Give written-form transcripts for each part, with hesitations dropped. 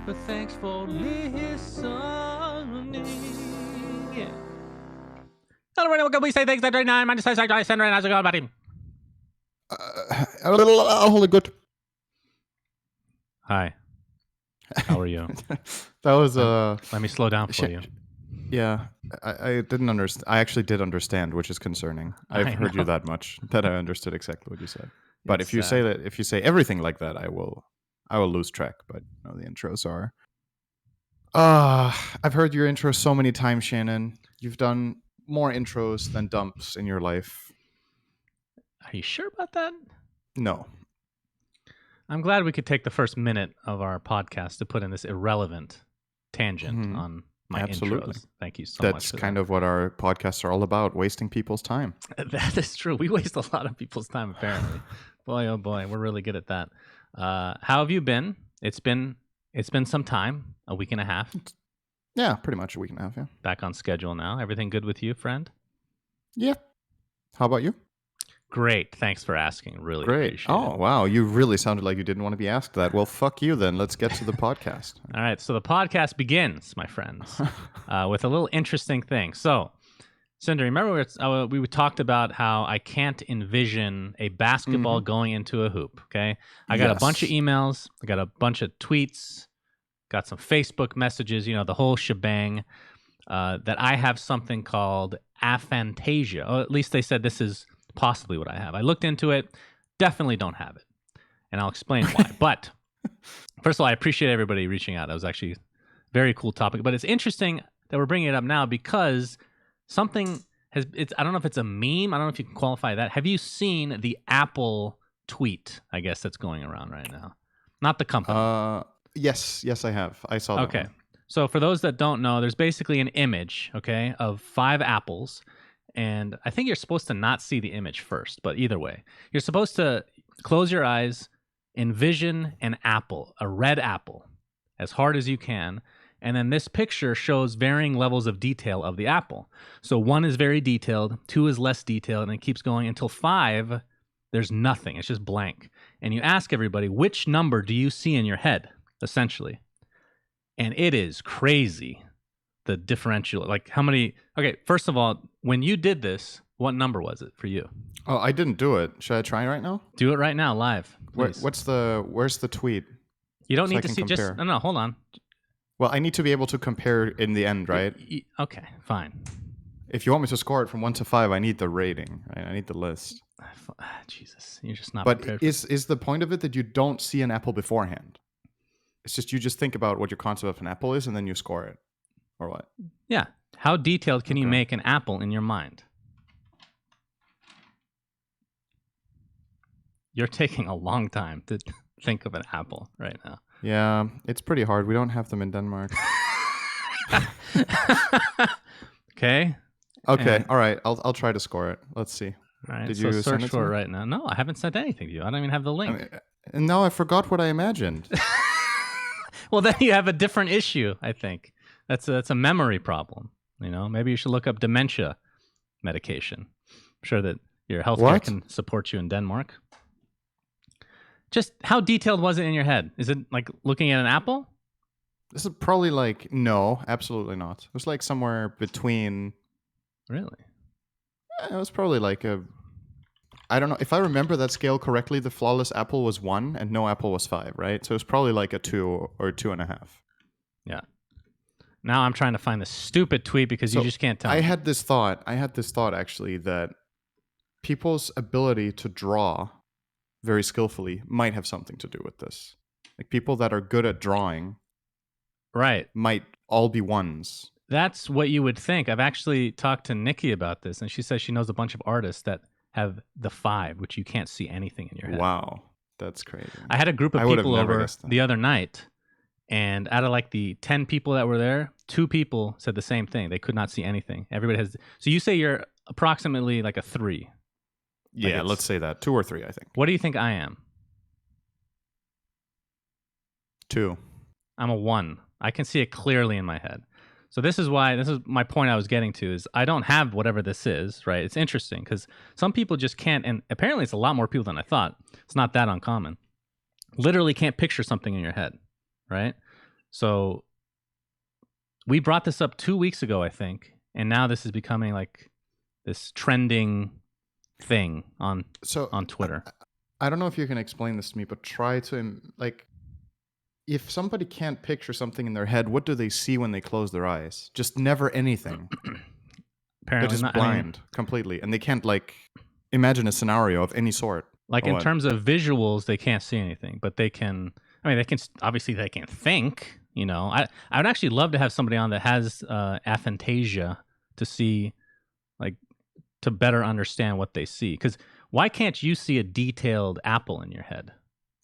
but thanks for listening. Yeah. Hello, everyone. Welcome. We say thanks. 39. My name is Sandra, and how's it going, buddy? Holy good. Hi. How are you? That was Let me slow down for you. Yeah, I didn't understand. I actually did understand, which is concerning. I've heard you that much that I understood exactly what you said. But if you say that, if you say everything like that, I will lose track. But no, the intros are. I've heard your intro so many times, Shannon. You've done more intros than dumps in your life. Are you sure about that? No. I'm glad we could take the first minute of our podcast to put in this irrelevant tangent on my intros. Thank you so much. That's kind of what our podcasts are all about, wasting people's time. That is true. We waste a lot of people's time, apparently. Boy, oh boy, we're really good at that. How have you been? It's been some time, a week and a half. Yeah, pretty much a week and a half, yeah. Back on schedule now. Everything good with you, friend? Yeah. How about you? Great. Thanks for asking. Really Great. Appreciate it. Oh, wow. You really sounded like you didn't want to be asked that. Well, fuck you then. Let's get to the podcast. All right. So the podcast begins, my friends, with a little interesting thing. So, Cinder, remember we talked about how I can't envision a basketball going into a hoop, okay? I got a bunch of emails. I got a bunch of tweets. Got some Facebook messages, the whole shebang, that I have something called Aphantasia. Or at least they said this is possibly what I have. I looked into it. Definitely don't have it. And I'll explain why. But first of all, I appreciate everybody reaching out. That was actually a very cool topic. But it's interesting that we're bringing it up now because something I don't know if it's a meme. I don't know if you can qualify that. Have you seen the Apple tweet, I guess, that's going around right now? Not the company. Yes, I have. I saw that. Okay. One. So for those that don't know, there's basically an image, okay, of 5 apples. And I think you're supposed to not see the image first, but either way, you're supposed to close your eyes, envision an apple, a red apple, as hard as you can. And then this picture shows varying levels of detail of the apple. So 1 is very detailed, 2 is less detailed, and it keeps going until 5, there's nothing. It's just blank. And you ask everybody, which number do you see in your head, essentially? And it is crazy. The differential, like how many. Okay, first of all, when you did this, what number was it for you? Oh, I didn't do it. Should I try right now? Do it right now, live. Please. Where's the tweet? You don't need to see. Compare. Just no. Hold on. Well, I need to be able to compare in the end, right? Okay, fine. If you want me to score it from 1 to 5, I need the rating, right? I need the list. Jesus, you're just not. But is the point of it that you don't see an apple beforehand? It's just you just think about what your concept of an apple is, and then you score it. Or what? Yeah. How detailed can you make an apple in your mind? You're taking a long time to think of an apple right now. Yeah, it's pretty hard. We don't have them in Denmark. Okay. All right. I'll try to score it. Let's see. All right. Did you search for it right now? No, I haven't sent anything to you. I don't even have the link. No, I forgot what I imagined. Well, then you have a different issue, I think. That's a memory problem. Maybe you should look up dementia medication. I'm sure that your healthcare can support you in Denmark. Just how detailed was it in your head? Is it like looking at an apple? This is probably no, absolutely not. It was somewhere between. Really? It was probably I don't know. If I remember that scale correctly, the flawless apple was 1 and no apple was 5, right? So it was probably a 2 or 2.5. Yeah. Now I'm trying to find the stupid tweet because you just can't tell me. I had this thought actually that people's ability to draw very skillfully might have something to do with this. People that are good at drawing, right, might all be 1s. That's what you would think. I've actually talked to Nikki about this, and she says she knows a bunch of artists that have the 5, which you can't see anything in your head. Wow, that's crazy. I had a group of people over the other night, and out of the 10 people that were there, 2 people said the same thing. They could not see anything. Everybody has. So you say you're approximately a 3. Yeah, let's say that 2 or 3. I think. What do you think I am? 2. I'm a 1. I can see it clearly in my head. So this is my point I was getting to is I don't have whatever this is, right? It's interesting because some people just can't, and apparently it's a lot more people than I thought. It's not that uncommon. Literally can't picture something in your head, right? So we brought this up 2 weeks ago, I think, and now this is becoming like this trending thing on Twitter. I don't know if you can explain this to me, but try to like, if somebody can't picture something in their head, what do they see when they close their eyes? Just never anything. They're just blind completely, and they can't like imagine a scenario of any sort. Like in terms of visuals, they can't see anything, but they can. I mean, they can obviously they can think. You know, I would actually love to have somebody on that has aphantasia to see, like, to better understand what they see. Because why can't you see a detailed apple in your head?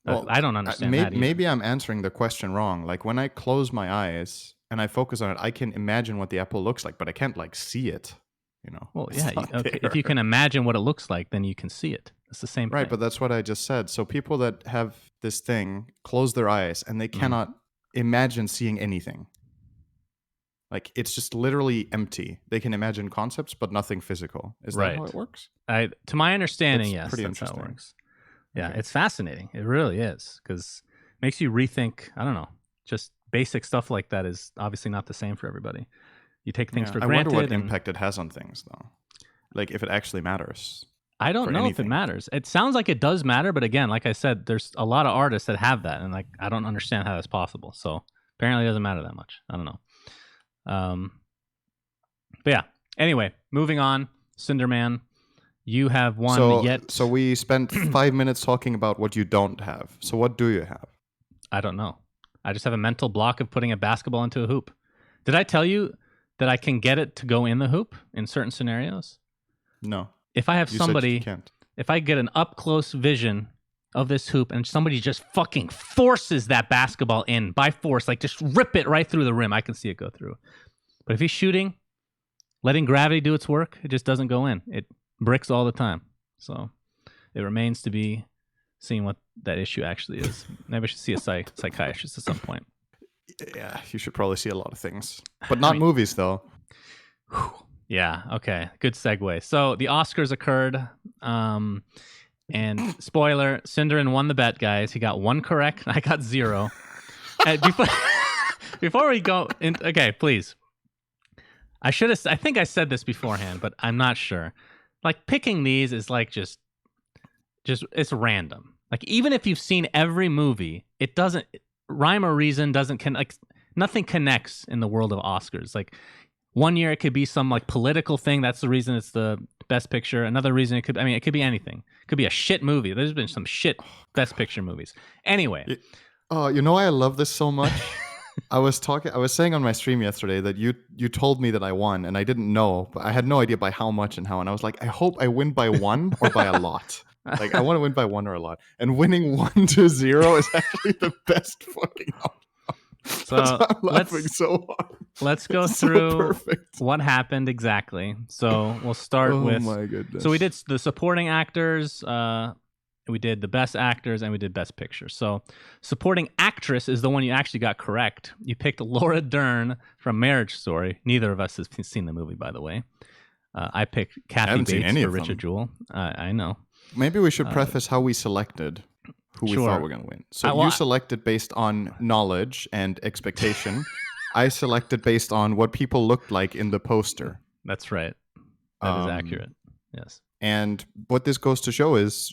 Well, I don't understand that either. Maybe I'm answering the question wrong. Like when I close my eyes and I focus on it, I can imagine what the apple looks like, but I can't like see it. You know. Well, yeah. Okay. If you can imagine what it looks like, then you can see it. It's the same thing. Right, but that's what I just said. So people that have this thing close their eyes and they cannot imagine seeing anything. Like it's just literally empty. They can imagine concepts, but nothing physical. Is that how it works? To my understanding, yes, pretty that's how interesting. it works. Yeah, okay. It's fascinating. It really is, because it makes you rethink. I don't know, just basic stuff like that is obviously not the same for everybody. You take things for granted. I wonder what impact it has on things, though. Like if it actually matters. I don't know if it matters. It sounds like it does matter, but again, like I said, there's a lot of artists that have that, and like I don't understand how that's possible. So apparently, it doesn't matter that much. I don't know. But yeah. Anyway, moving on. Cinderman, you have one yet. So we spent 5 minutes talking about what you don't have. So what do you have? I don't know. I just have a mental block of putting a basketball into a hoop. Did I tell you that I can get it to go in the hoop in certain scenarios? No. If I have somebody, if I get an up close vision of this hoop and somebody just fucking forces that basketball in by force, like just rip it right through the rim, I can see it go through. But if he's shooting, letting gravity do its work, it just doesn't go in. It bricks all the time. So it remains to be seen what that issue actually is. Maybe I should see a psychiatrist at some point. Yeah, you should probably see a lot of things. But not movies, though. Yeah, okay. Good segue. So the Oscars occurred, and spoiler, Cinderin won the bet, guys. He got one correct, and I got 0. Before we go in, okay, please. I think I said this beforehand, but I'm not sure. Like, picking these is like just it's random. Like, even if you've seen every movie, it doesn't, rhyme or reason doesn't, like, nothing connects in the world of Oscars. Like, one year it could be some like political thing. That's the reason it's the best picture. Another reason it could be anything. It could be a shit movie. There's been some shit best picture movies. Anyway. Oh, you know why I love this so much? I was saying on my stream yesterday that you told me that I won and I didn't know, but I had no idea by how much and how. And I was like, I hope I win by 1 or by a lot. Like, I want to win by 1 or a lot. And winning 1-0 is actually the best fucking outcome. So I'm laughing so hard. Let's go through what happened exactly. So we'll start with. Oh my goodness! So we did the supporting actors, we did the best actors, and we did best picture. So supporting actress is the one you actually got correct. You picked Laura Dern from Marriage Story. Neither of us has seen the movie, by the way. I picked Kathy Bates for Richard Jewell. I know. Maybe we should preface how we selected who we thought were going to win. So you selected based on knowledge and expectation. I selected based on what people looked like in the poster. That's right. That is accurate. Yes. And what this goes to show is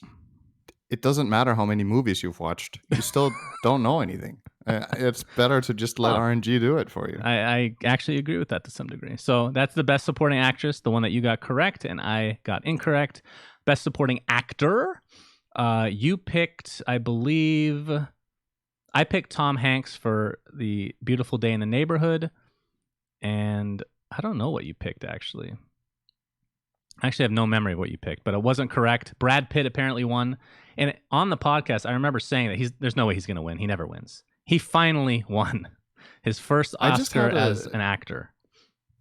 it doesn't matter how many movies you've watched. You still don't know anything. It's better to just let RNG do it for you. I actually agree with that to some degree. So that's the best supporting actress, the one that you got correct, and I got incorrect. Best supporting actor. You picked, I believe, I picked Tom Hanks for The Beautiful Day in the Neighborhood, and I don't know what you picked, actually. I actually have no memory of what you picked, but it wasn't correct. Brad Pitt apparently won, and on the podcast, I remember saying that there's no way he's going to win. He never wins. He finally won his first Oscar as an actor.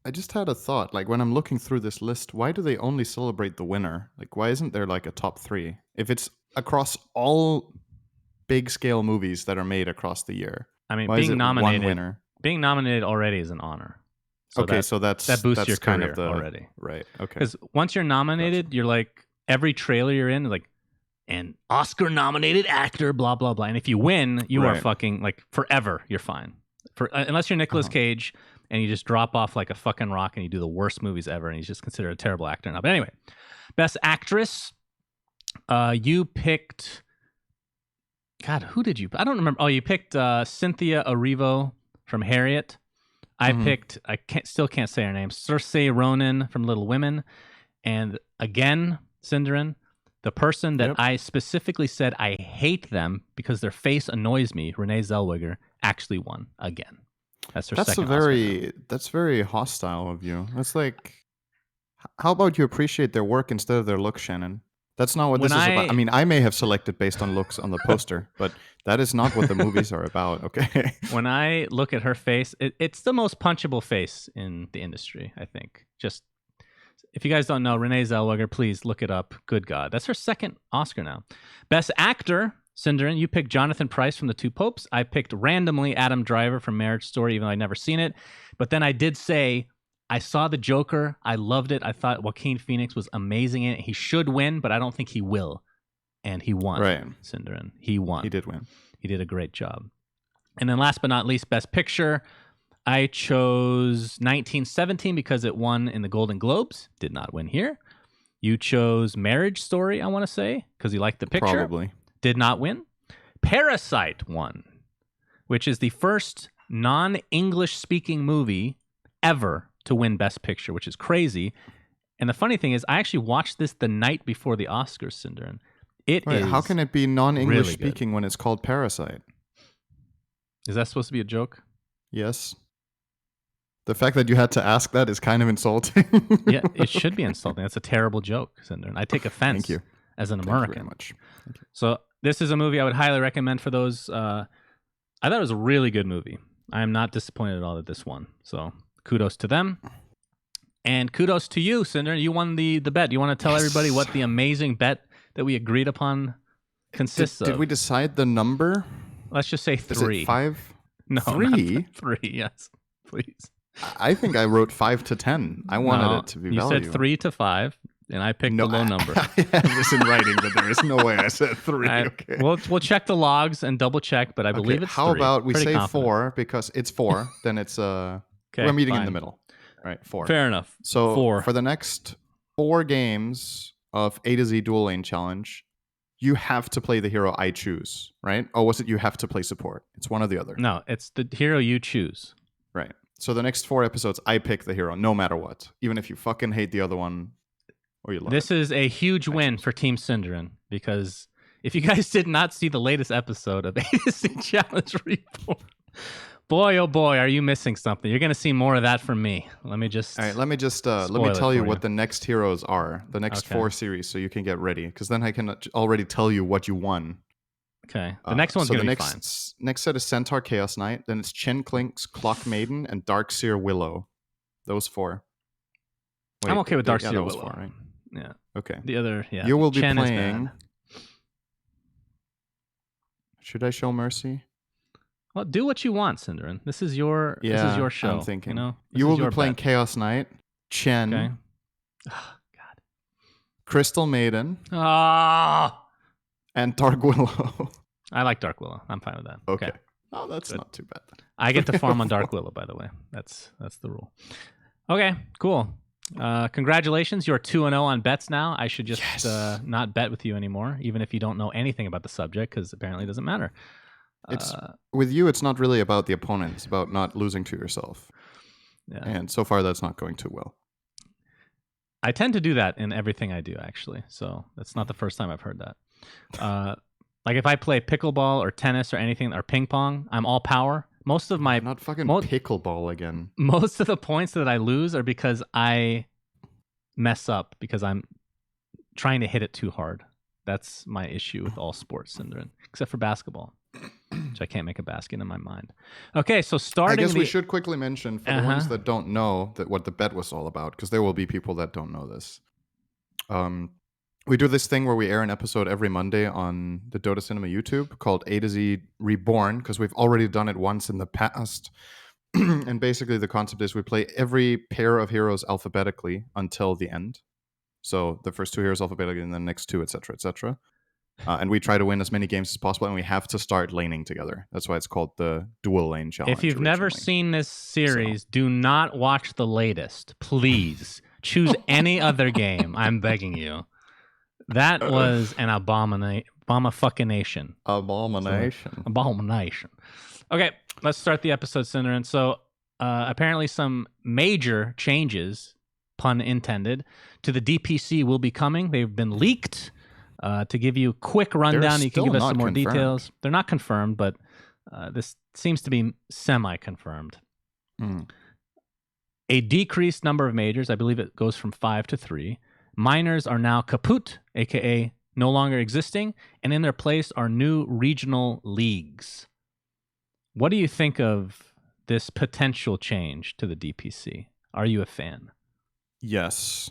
I just had a thought, like when I'm looking through this list, why do they only celebrate the winner? Like, why isn't there like a top 3? If it's across all big scale movies that are made across the year. I mean, being nominated already is an honor. So that boosts your career kind of already. Right. Okay. Because once you're nominated, you're like, every trailer you're in is like, an Oscar nominated actor, blah, blah, blah. And if you win, you are fucking like forever. You're fine. Unless you're Nicolas Cage and you just drop off like a fucking rock and you do the worst movies ever and he's just considered a terrible actor now. But anyway, Best Actress, you picked... God, who did you... I don't remember. Oh, you picked Cynthia Erivo from Harriet. I picked... still can't say her name. Saoirse Ronan from Little Women. And again, Sindarin, the person that I specifically said I hate them because their face annoys me, Renee Zellweger, actually won again. That's her second Oscar. That's very hostile of you. That's like, how about you appreciate their work instead of their looks, Shannon? That's not what this is about. I mean, I may have selected based on looks on the poster, but that is not what the movies are about, okay? When I look at her face, it's the most punchable face in the industry, I think. Just, if you guys don't know, Renee Zellweger, please look it up. Good God. That's her second Oscar now. Best Actor, Sindarin, you picked Jonathan Pryce from The Two Popes. I picked randomly Adam Driver from Marriage Story, even though I'd never seen it. But then I did say, I saw The Joker. I loved it. I thought Joaquin Phoenix was amazing in it. He should win, but I don't think he will. And he won, right. Sindarin. He won. He did win. He did a great job. And then last but not least, Best Picture. I chose 1917 because it won in the Golden Globes. Did not win here. You chose Marriage Story, I want to say, because you liked the picture. Probably. Did not win. Parasite won, which is the first non-English speaking movie ever to win Best Picture, which is crazy. And the funny thing is, I actually watched this the night before the Oscars, Sindarin. How can it be non-English really speaking when it's called Parasite? Is that supposed to be a joke? Yes. The fact that you had to ask that is kind of insulting. Yeah, it should be insulting. That's a terrible joke, Sindarin. I take offense Thank you. As an American. Thank you very much. Thank you. So this is a movie I would highly recommend for those. I thought it was a really good movie. I am not disappointed at all that this won. So kudos to them. And kudos to you, Sindarin. You won the bet. You want to tell everybody what the amazing bet that we agreed upon consists of? Did we decide the number? Let's just say 3. Is it 5? No, 3? 3, yes. Please. I think I wrote 5 to 10. I wanted it to be value. You said 3 to 5, and I picked the low number. I have this in writing, but there is no way I said 3. Okay. We'll check the logs and double check, but I believe it's 3. How about we Pretty say confident. 4 because it's 4, then it's we're meeting in the middle. All right, 4. Fair enough. So 4. For the next 4 games of A to Z Dual Lane Challenge, you have to play the hero I choose, right? Or was it you have to play support? It's one or the other. No, it's the hero you choose. Right. So the next 4 episodes, I pick the hero no matter what. Even if you fucking hate the other one or you love This is a huge win for Team Sindarin because if you guys did not see the latest episode of A to Z Challenge Report, boy, oh boy, are you missing something. You're going to see more of that from me. Let me just... All right, let me tell you what the next heroes are. The next 4 series, so you can get ready. Because then I can already tell you what you won. Okay. The next one's going to be fine. Next set is Centaur Chaos Knight. Then it's Chen Klink's Clock Maiden and Darkseer Willow. Those 4. Wait, I'm okay with Darkseer Willow. 4, right? Yeah. Okay. The other, yeah. You will be Chen playing... Should I show Mercy? Well, do what you want, Sindarin. This is your show. I'm thinking. You know? You will be playing Chaos Knight, Chen, okay. Oh, God. Crystal Maiden, and Dark Willow. I like Dark Willow. I'm fine with that. Okay. Oh, that's not too bad. I get to farm on Dark Willow, by the way. That's the rule. Okay, cool. Congratulations. You're 2-0 on bets now. I should just not bet with you anymore, even if you don't know anything about the subject, because apparently it doesn't matter. With you, it's not really about the opponent. It's about not losing to yourself. Yeah. And so far, that's not going too well. I tend to do that in everything I do, actually. So that's not the first time I've heard that. Like if I play pickleball or tennis or anything, or ping pong, I'm all power. Most of my... Not fucking pickleball again. Most of the points that I lose are because I mess up, because I'm trying to hit it too hard. That's my issue with all sports, Sindarin, except for basketball. Which I can't make a basket in my mind. Okay, so starting... I guess we should quickly mention, for the ones that don't know that what the bet was all about, because there will be people that don't know this. We do this thing where we air an episode every Monday on the Dota Cinema YouTube called A to Z Reborn, because we've already done it once in the past. And basically the concept is we play every pair of heroes alphabetically until the end. So the first 2 heroes alphabetically and the next 2, etc., etc. And we try to win as many games as possible, and we have to start laning together. That's why it's called the dual lane challenge. If you've never seen this series, do not watch the latest. Please choose any other game. I'm begging you. That was an abomination. Abomination. Okay, let's start the episode, Cinderin. So, apparently, some major changes, pun intended, to the DPC will be coming. They've been leaked. To give you a quick rundown, you can give us some more details. They're not confirmed, but this seems to be semi-confirmed. A decreased number of majors. I believe it goes from 5 to 3. Minors are now kaput, a.k.a. no longer existing, and in their place are new regional leagues. What do you think of this potential change to the DPC? Are you a fan? Yes.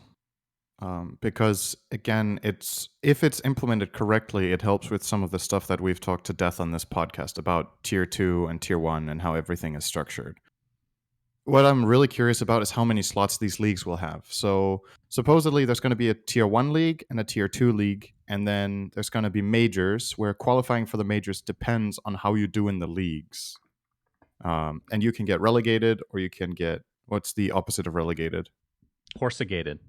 Because again, if it's implemented correctly, it helps with some of the stuff that we've talked to death on this podcast about tier 2 and tier 1 and how everything is structured. What I'm really curious about is how many slots these leagues will have. So supposedly there's going to be a tier 1 league and a tier 2 league, and then there's going to be majors where qualifying for the majors depends on how you do in the leagues. And you can get relegated, or you can get, what's the opposite of relegated? Horsegated.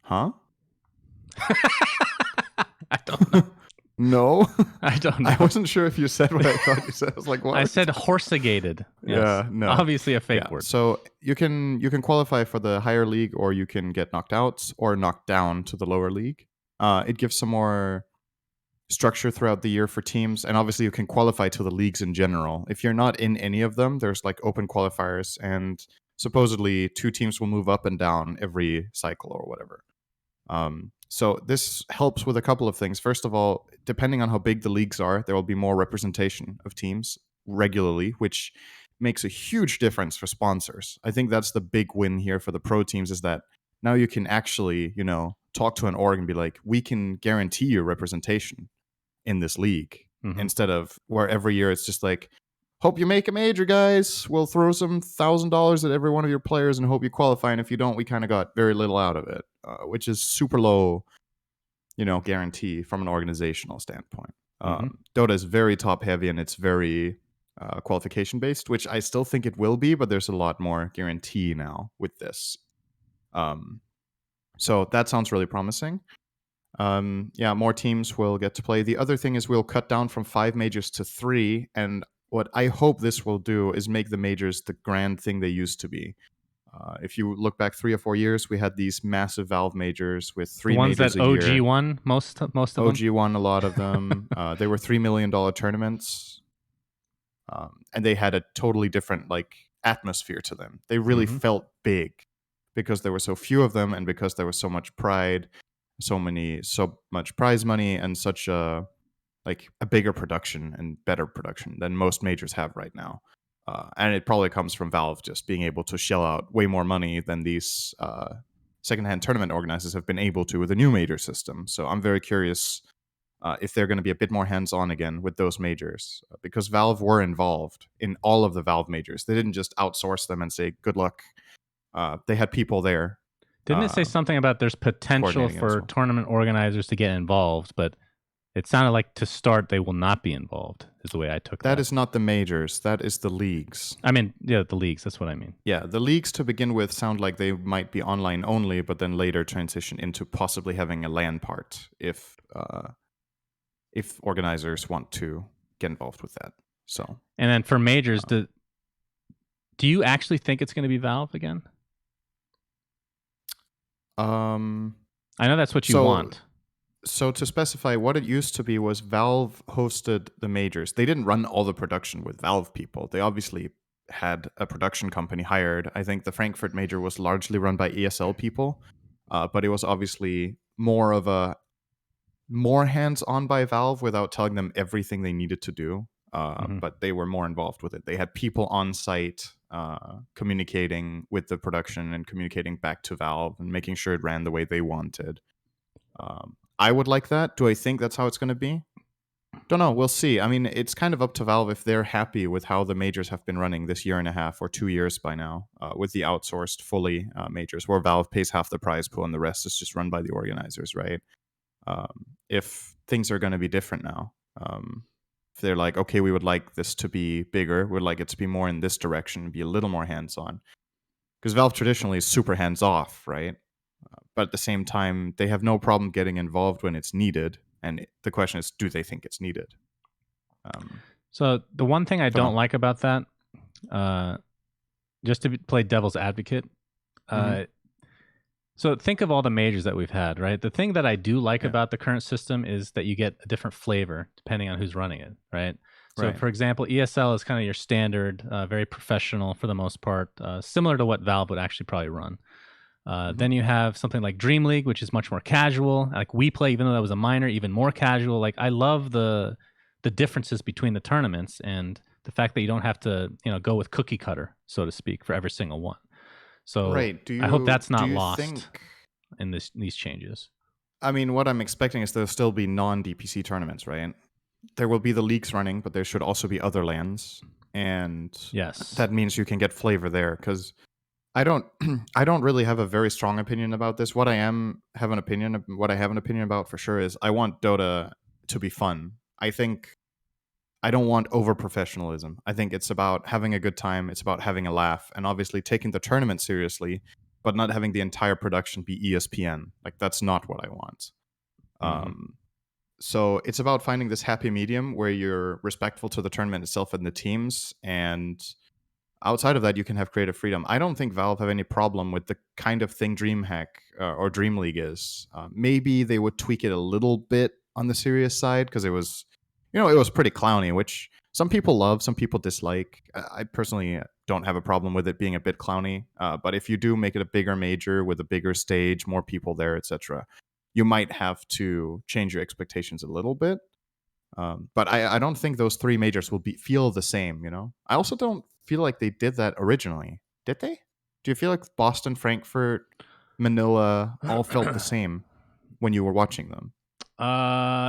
Huh? I don't know. No, I don't know. I wasn't sure if you said what I thought you said. I was like, what? I said horsegated. Yes. Yeah, no. Obviously a fake word. So you can qualify for the higher league, or you can get knocked out or knocked down to the lower league. It gives some more structure throughout the year for teams, and obviously you can qualify to the leagues in general. If you're not in any of them, there's like open qualifiers, and supposedly 2 teams will move up and down every cycle or whatever. So this helps with a couple of things. First of all, depending on how big the leagues are, there will be more representation of teams regularly, which makes a huge difference for sponsors. I think that's the big win here for the pro teams, is that now you can actually, talk to an org and be like, we can guarantee you representation in this league, instead of where every year it's just like, hope you make a major, guys. We'll throw some $1,000 at every one of your players and hope you qualify. And if you don't, we kind of got very little out of it, which is super low, guarantee from an organizational standpoint. Dota is very top heavy, and it's very qualification based, which I still think it will be, but there's a lot more guarantee now with this. So that sounds really promising. More teams will get to play. The other thing is we'll cut down from 5 majors to 3, and what I hope this will do is make the majors the grand thing they used to be. If you look back 3 or 4 years, we had these massive Valve majors with 3 majors a year. The ones that OG won, most of them? OG won a lot of them. They were $3 million tournaments. And they had a totally different atmosphere to them. They really felt big because there were so few of them, and because there was so much pride, so much prize money, and such a bigger production and better production than most majors have right now. And it probably comes from Valve just being able to shell out way more money than these secondhand tournament organizers have been able to with the new major system. So I'm very curious if they're going to be a bit more hands-on again with those majors, because Valve were involved in all of the Valve majors. They didn't just outsource them and say, good luck. They had people there. Didn't it say something about there's potential for tournament organizers to get involved, but it sounded like to start they will not be involved, is the way I took that. That is not the majors. That is the leagues. I mean, yeah, the leagues. That's what I mean. Yeah, the leagues to begin with sound like they might be online only, but then later transition into possibly having a LAN part if organizers want to get involved with that. So. And then for majors, do you actually think it's going to be Valve again? I know that's what you want. So to specify, what it used to be was Valve hosted the majors. They didn't run all the production with Valve people. They obviously had a production company hired. I think the Frankfurt major was largely run by ESL people, but it was obviously more hands-on by Valve without telling them everything they needed to do. But they were more involved with it. They had people on site communicating with the production and communicating back to Valve and making sure it ran the way they wanted. I would like that. Do I think that's how it's going to be? Don't know. We'll see. I mean, it's kind of up to Valve if they're happy with how the majors have been running this year and a half or 2 years by now, with the outsourced fully majors, where Valve pays half the prize pool and the rest is just run by the organizers, right? If things are going to be different now. If they're like, okay, we would like this to be bigger, we'd like it to be more in this direction, be a little more hands-on. Because Valve traditionally is super hands-off, right? But at the same time, they have no problem getting involved when it's needed. And the question is, do they think it's needed? So the one thing I don't like about that, just to play devil's advocate, so think of all the majors that we've had, right? The thing that I do like about the current system is that you get a different flavor depending on who's running it, right? So for example, ESL is kind of your standard, very professional for the most part, similar to what Valve would actually probably run. Then you have something like Dream League, which is much more casual. Like we play, even though that was a minor, even more casual. Like I love the differences between the tournaments and the fact that you don't have to, go with cookie cutter, so to speak, for every single one. So I hope that's not lost in these changes. I mean, what I'm expecting is there'll still be non-DPC tournaments, right? There will be the leagues running, but there should also be other lands, and that means you can get flavor there. Because I don't really have a very strong opinion about this. What I have an opinion about for sure is I want Dota to be fun. I don't want over-professionalism. I think it's about having a good time. It's about having a laugh. And obviously taking the tournament seriously, but not having the entire production be ESPN. Like, that's not what I want. So it's about finding this happy medium where you're respectful to the tournament itself and the teams. And outside of that, you can have creative freedom. I don't think Valve have any problem with the kind of thing DreamHack or Dream League is. Maybe they would tweak it a little bit on the serious side because it was... it was pretty clowny, which some people love, some people dislike. I personally don't have a problem with it being a bit clowny. But if you do make it a bigger major with a bigger stage, more people there, etc., you might have to change your expectations a little bit. But I don't think those three majors will feel the same, I also don't feel like they did that originally. Did they? Do you feel like Boston, Frankfurt, Manila all felt the same when you were watching them?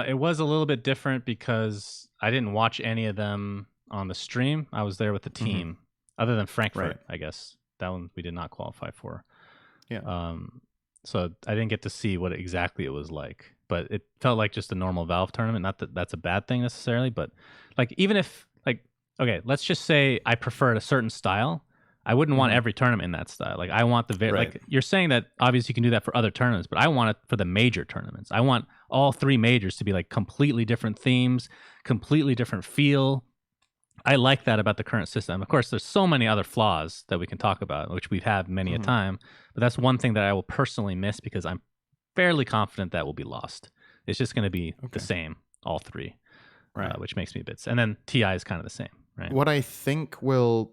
It was a little bit different because I didn't watch any of them on the stream. I was there with the team, other than Frankfurt, I guess. That one we did not qualify for. Yeah. So I didn't get to see what exactly it was like, but it felt like just a normal Valve tournament. Not that that's a bad thing necessarily, but like even if okay, let's just say I preferred a certain style. I wouldn't want every tournament in that style. Like I want like you're saying that obviously you can do that for other tournaments, but I want it for the major tournaments. I want all three majors to be like completely different themes, completely different feel. I like that about the current system. Of course, there's so many other flaws that we can talk about, which we've had many a time, but that's one thing that I will personally miss because I'm fairly confident that will be lost. It's just going to be the same, all three, which makes me a bit. And then TI is kind of the same, right? What I think will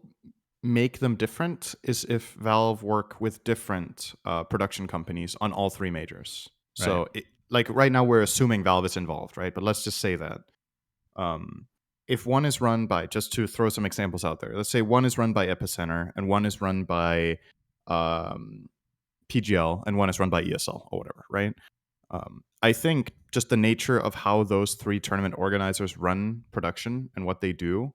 make them different is if Valve work with different production companies on all three majors. Right. So right now we're assuming Valve is involved, right? But let's just say that if one is run by, just to throw some examples out there, let's say one is run by Epicenter and one is run by PGL and one is run by ESL or whatever, right? I think just the nature of how those three tournament organizers run production and what they do,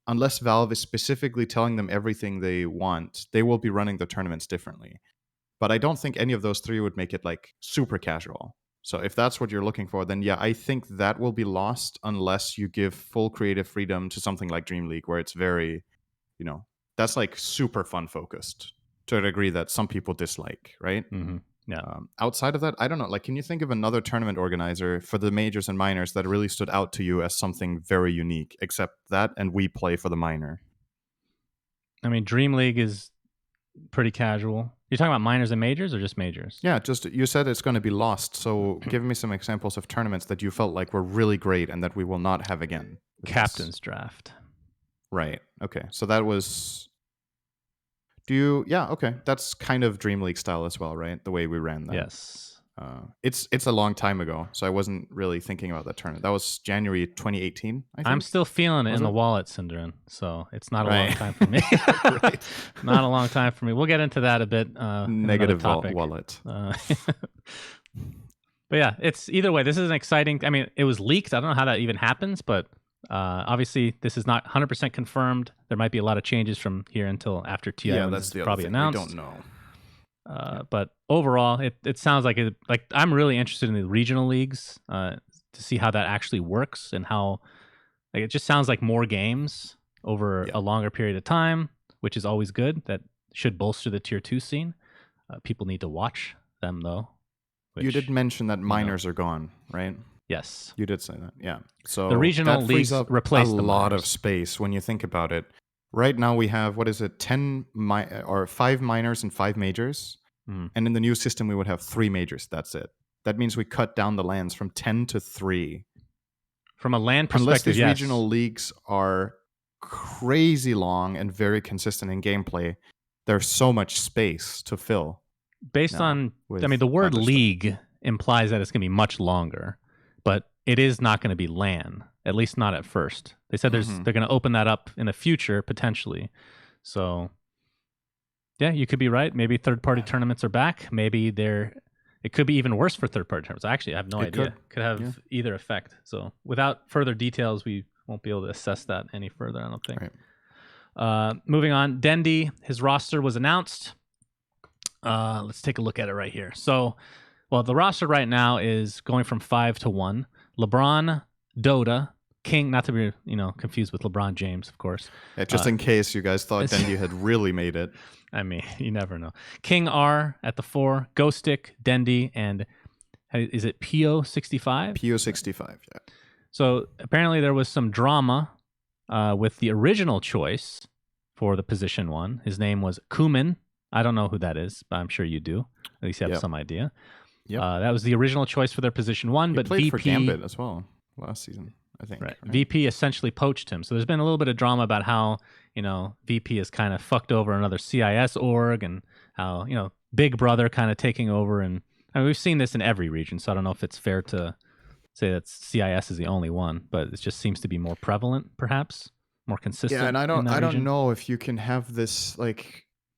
unless Valve is specifically telling them everything they want, they will be running the tournaments differently. But I don't think any of those three would make it like super casual. So if that's what you're looking for, then yeah, I think that will be lost unless you give full creative freedom to something like Dream League, where it's very, that's like super fun focused to a degree that some people dislike, right? Yeah. Outside of that, I don't know. Like, can you think of another tournament organizer for the majors and minors that really stood out to you as something very unique, except that and we play for the minor? I mean, Dream League is pretty casual. You're talking about minors and majors or just majors? Yeah, just you said it's going to be lost. So give me some examples of tournaments that you felt like were really great and that we will not have again. Captain's Draft. Right. Okay. So that was... okay. That's kind of Dream League style as well, right? The way we ran that. Yes. It's a long time ago, so I wasn't really thinking about that tournament. That was January 2018, I think. I'm still feeling it in the wallet, Syndrome, so it's not a long time for me. Not a long time for me. We'll get into that a bit. Negative wallet. But yeah, it's either way. This is an exciting... I mean, it was leaked. I don't know how that even happens, but obviously this is not 100% confirmed. There might be a lot of changes from here until after TI is probably announced. We don't know. But overall, it sounds like I'm really interested in the regional leagues to see how that actually works and how it just sounds like more games over a longer period of time, which is always good. That should bolster the tier 2 scene. People need to watch them though. You did mention that minors are gone, right? Yes. You did say that, yeah. So the regional that leagues frees up replace a the lot minors. of space when you think about it. Right now we have, 5 minors and 5 majors. And in the new system we would have 3 majors, that's it. That means we cut down the lands from 10 to 3. From a land perspective, unless these regional leagues are crazy long and very consistent in gameplay, there's so much space to fill. Based on, the word league implies that it's going to be much longer, but it is not going to be LAN, at least not at first. They said they're going to open that up in the future, potentially. So, yeah, you could be right. Maybe third-party tournaments are back. Maybe it could be even worse for third-party tournaments. Actually, I have no idea. Could have either effect. So, without further details, we won't be able to assess that any further, I don't think. Right. Moving on, Dendi, his roster was announced. Let's take a look at it right here. So, the roster right now is going from 5 to 1. LeBron, Dota, King, not to be confused with LeBron James, of course. Yeah, just in case you guys thought Dendi had really made it. I mean, you never know. King R at the 4, Ghostic, Dendi, and is it PO65? PO65, yeah. So apparently there was some drama with the original choice for the position 1. His name was Kumin. I don't know who that is, but I'm sure you do. At least you have some idea. Yep. That was the original choice for their position 1. But played VP for Gambit as well last season, I think. Right. VP essentially poached him. So there's been a little bit of drama about how, VP has kind of fucked over another CIS org and how, Big Brother kind of taking over. And we've seen this in every region, so I don't know if it's fair to say that CIS is the only one, but it just seems to be more prevalent, perhaps, more consistent. Yeah, and I don't know if you can have this,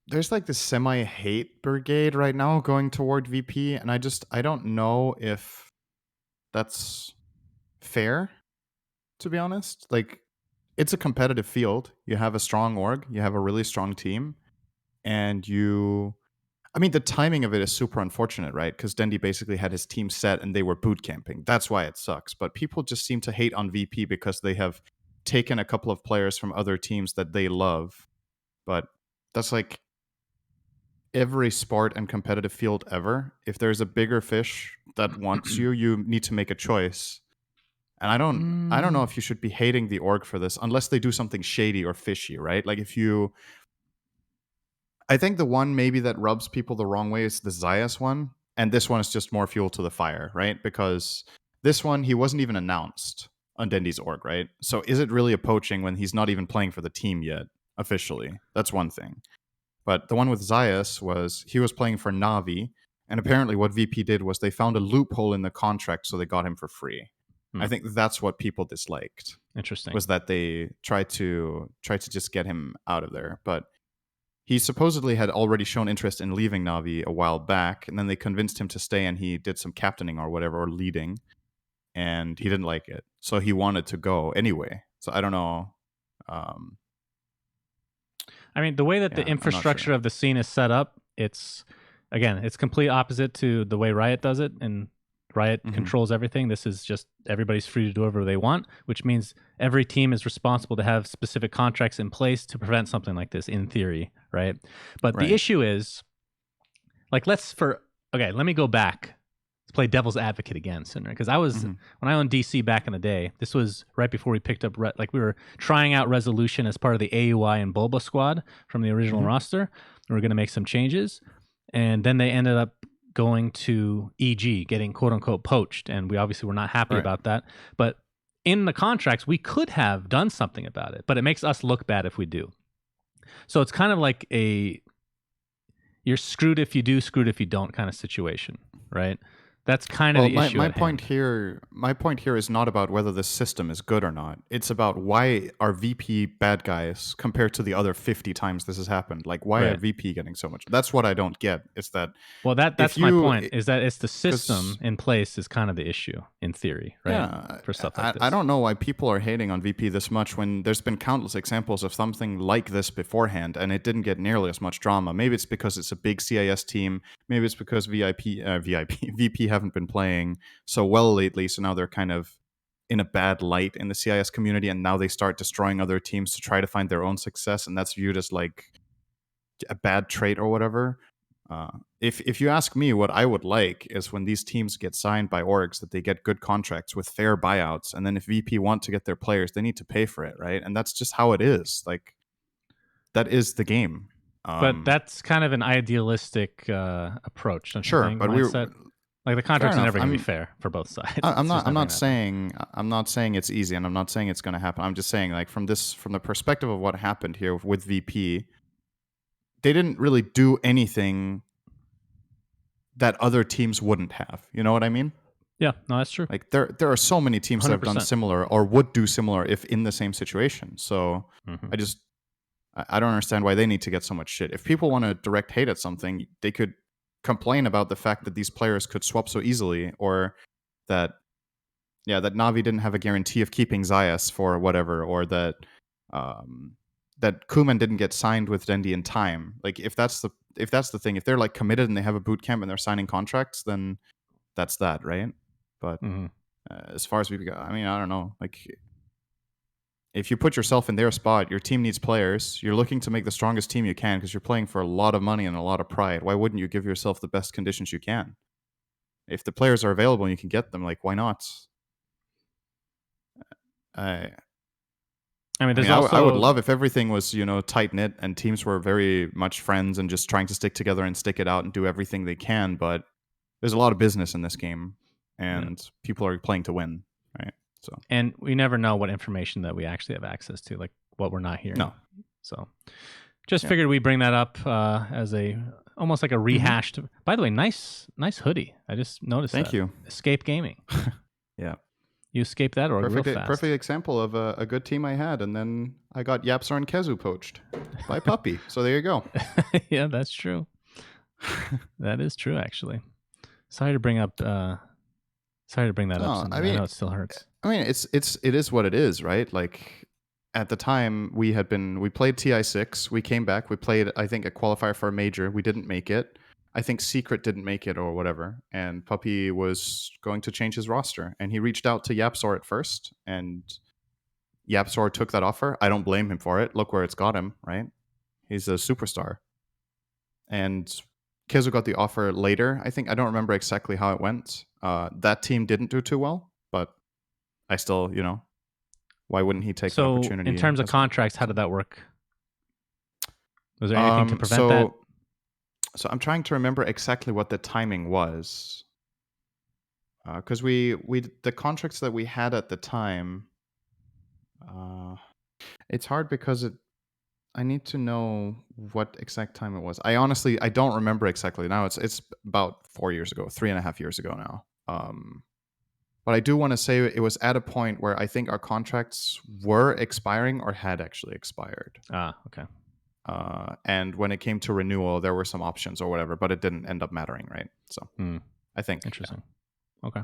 there's this semi-hate brigade right now going toward VP, and I don't know if that's fair, to be honest. It's a competitive field. You have a strong org, you have a really strong team, and the timing of it is super unfortunate, right? Because Dendi basically had his team set and they were boot camping. That's why it sucks. But people just seem to hate on VP because they have taken a couple of players from other teams that they love. But that's every sport and competitive field ever. If there's a bigger fish that wants you need to make a choice. And I don't know if you should be hating the org for this unless they do something shady or fishy, right? I think the one maybe that rubs people the wrong way is the Zayas one, and this one is just more fuel to the fire, right? Because this one, he wasn't even announced on Dendi's org, right? So is it really a poaching when he's not even playing for the team yet, officially? That's one thing. But the one with Zayas he was playing for Navi, and apparently what VP did was they found a loophole in the contract, so they got him for free. I think that's what people disliked. Interesting. Was that they tried to just get him out of there. But he supposedly had already shown interest in leaving Navi a while back, and then they convinced him to stay, and he did some captaining or whatever, or leading, and he didn't like it. So he wanted to go anyway. So I don't know. The way that the infrastructure of the scene is set up, it's complete opposite to the way Riot does it, and Riot controls everything. This is just everybody's free to do whatever they want, which means every team is responsible to have specific contracts in place to prevent something like this, in theory, right? But the issue is, let me go back to play devil's advocate again, Cinder, because I was, when I owned DC back in the day, this was right before we picked up, we were trying out Resolution as part of the AUI and Bulba squad from the original roster. We were going to make some changes, and then they ended up going to EG, getting quote-unquote poached, and we obviously were not happy about that. But in the contracts, we could have done something about it, but it makes us look bad if we do. So it's kind of like you're screwed if you do, screwed if you don't kind of situation, right? That's kind of the issue my at point hand. here, my point here is not about whether the system is good or not. It's about why are VP bad guys compared to the other 50 times this has happened. Like, why are Right. VP getting so much? That's what I don't get. Is that Well, if that's my you, point. Is that it's the system because in place is kind of the issue in theory, right? yeah, For stuff like I this. don't know why people are hating on VP this much when there's been countless examples of something like this beforehand and it didn't get nearly as much drama. Maybe it's because it's a big CIS team. Maybe it's because VP haven't been playing so well lately, so now they're kind of in a bad light in the CIS community, and now they start destroying other teams to try to find their own success, and that's viewed as like a bad trait or whatever. If you ask me, what I would like is when these teams get signed by orgs that they get good contracts with fair buyouts, and then if VP want to get their players, they need to pay for it, right? And that's just how it is. Like that is the game. But that's kind of an idealistic approach, don't you Sure, think? but Mindset. Like the fair contracts are enough. never going to be fair for both sides. I'm It's just not. I'm never not gonna happen. saying. I'm not saying it's easy, and I'm not saying it's going to happen. I'm just saying, like from the perspective of what happened here with VP, they didn't really do anything that other teams wouldn't have. You know what I mean? Yeah, no, that's true. Like there are so many teams that have done 100%. similar or would do similar if in the same situation. So Mhm. I don't understand why they need to get so much shit. If people want to direct hate at something, they could complain about the fact that these players could swap so easily, or that Navi didn't have a guarantee of keeping Zayas for whatever, or that that Kuman didn't get signed with Dendi in time. Like if that's the thing, if they're like committed and they have a boot camp and they're signing contracts, then that's that, right? But Mhm. as far as we've got, I mean, I don't know. Like if you put yourself in their spot, your team needs players. You're looking to make the strongest team you can because you're playing for a lot of money and a lot of pride. Why wouldn't you give yourself the best conditions you can? If the players are available and you can get them, like why not? I I mean, there's I would also love if everything was, tight knit and teams were very much friends and just trying to stick together and stick it out and do everything they can. But there's a lot of business in this game, and people are playing to win, right? So, and we never know what information that we actually have access to, like what we're not hearing. no. So, just figured we bring that up as a almost like a rehashed. By the way, nice hoodie. I just noticed. Thank you. Escape Gaming. Yeah. You escaped that or real fast. Perfect example of a good team I had, and then I got Jstorm and Kezu poached by Puppy. So there you go. Yeah, that's true. That is true, actually. Sorry to bring up. Sorry to bring that up. I know it still hurts. I mean, it is what it is, right? Like at the time we played TI6. We came back. We played, I think, a qualifier for a major. We didn't make it. I think Secret didn't make it or whatever, and Puppy was going to change his roster, and he reached out to Yapsor at first, and Yapsor took that offer. I don't blame him for it. Look where it's got him, right? He's a superstar. And Kezu got the offer later. I think I don't remember exactly how it went. That team didn't do too well, but I still, why wouldn't he take the opportunity? So, in terms of contracts, how did that work? Was there anything to prevent that? So I'm trying to remember exactly what the timing was, because the contracts that we had at the time. It's hard because I need to know what exact time it was. I don't remember exactly now. It's about 4 years ago, 3.5 years ago now. But I do want to say it was at a point where I think our contracts were expiring or had actually expired. Okay. And when it came to renewal, there were some options or whatever, but it didn't end up mattering, right? So I think. Interesting. Yeah. Okay.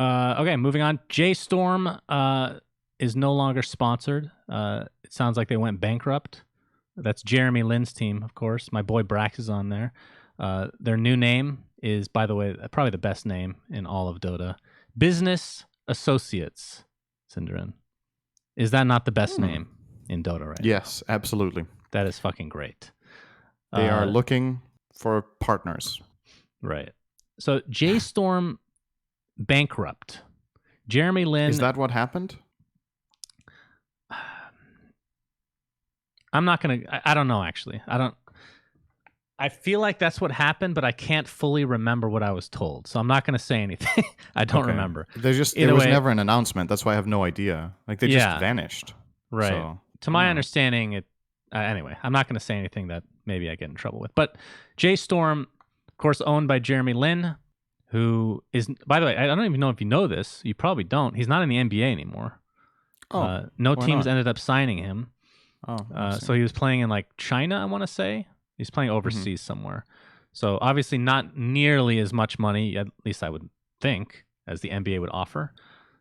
Oh. Okay, moving on. Jstorm is no longer sponsored. It sounds like they went bankrupt. That's Jeremy Lin's team, of course. My boy Brax is on there. Their new name is, by the way, probably the best name in all of Dota. Business Associates, Syndron. Is that not the best name in Dota right Yes, now? Absolutely. That is fucking great. They are looking for partners. Right. So Jstorm bankrupt. Jeremy Lin. Is that what happened? I'm not going to... I don't know, actually. I feel like that's what happened, but I can't fully remember what I was told. So I'm not going to say anything. I don't remember. There was never an announcement. That's why I have no idea. Like they just vanished. Right. So, to my understanding, anyway, I'm not going to say anything that maybe I get in trouble with. But Jstorm Of course, owned by Jeremy Lin, who is, by the way, I don't even know if you know this. You probably don't. He's not in the NBA anymore. No teams ended up signing him. So he was playing in like China, I want to say. He's playing overseas somewhere. So obviously not nearly as much money, at least I would think, as the NBA would offer.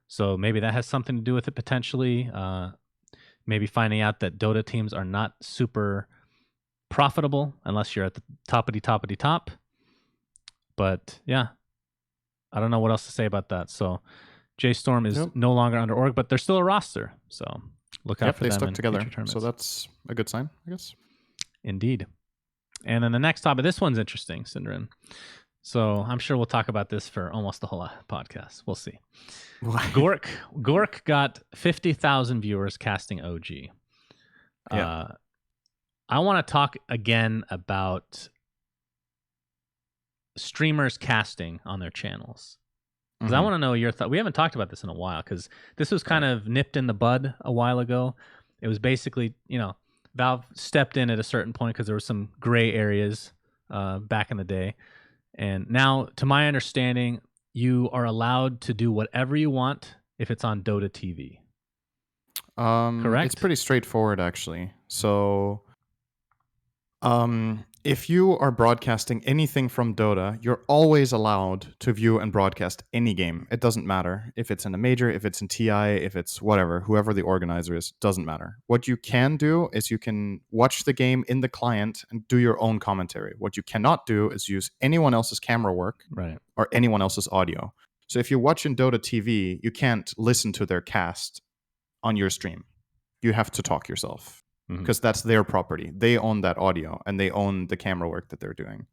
So maybe that has something to do with it potentially. Maybe finding out that Dota teams are not super profitable unless you're at the toppity top. But yeah, I don't know what else to say about that. So Jstorm is no longer under org, but they're still a roster. So look out for them. They stuck together. So that's a good sign, I guess. Indeed. And then the next topic, this one's interesting, Syndrin. So I'm sure we'll talk about this for almost the whole podcast. We'll see. Gorgc got 50,000 viewers casting OG. Yeah. I want to talk again about streamers casting on their channels. Because I want to know your thought. We haven't talked about this in a while because this was kind of nipped in the bud a while ago. It was basically, Valve stepped in at a certain point because there were some gray areas back in the day. And now, to my understanding, you are allowed to do whatever you want if it's on Dota TV. Correct? It's pretty straightforward, actually. So, if you are broadcasting anything from Dota, you're always allowed to view and broadcast any game. It doesn't matter if it's in a major, if it's in TI, if it's whatever, whoever the organizer is, doesn't matter. What you can do is you can watch the game in the client and do your own commentary. What you cannot do is use anyone else's camera work or anyone else's audio. So if you watch in Dota TV, you can't listen to their cast on your stream. You have to talk yourself. Because that's their property. They own that audio and they own the camera work that they're doing.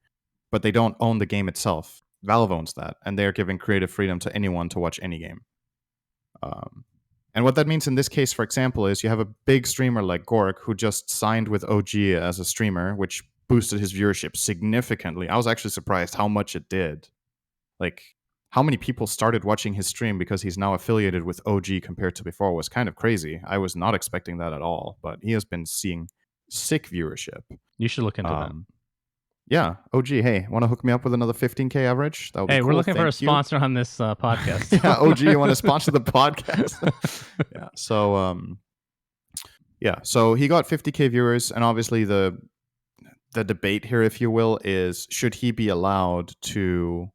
But they don't own the game itself. Valve owns that, and they're giving creative freedom to anyone to watch any game. And what that means in this case, for example, is you have a big streamer like Gorgc who just signed with OG as a streamer, which boosted his viewership significantly. I was actually surprised how much it did. Like, how many people started watching his stream because he's now affiliated with OG compared to before was kind of crazy. I was not expecting that at all, but he has been seeing sick viewership. You should look into that. Yeah, OG, hey, want to hook me up with another 15K average? That would be cool. We're looking for a sponsor on this podcast. Yeah, OG, you want to sponsor the podcast? Yeah, so he got 50K viewers, and obviously the debate here, if you will, is should he be allowed to...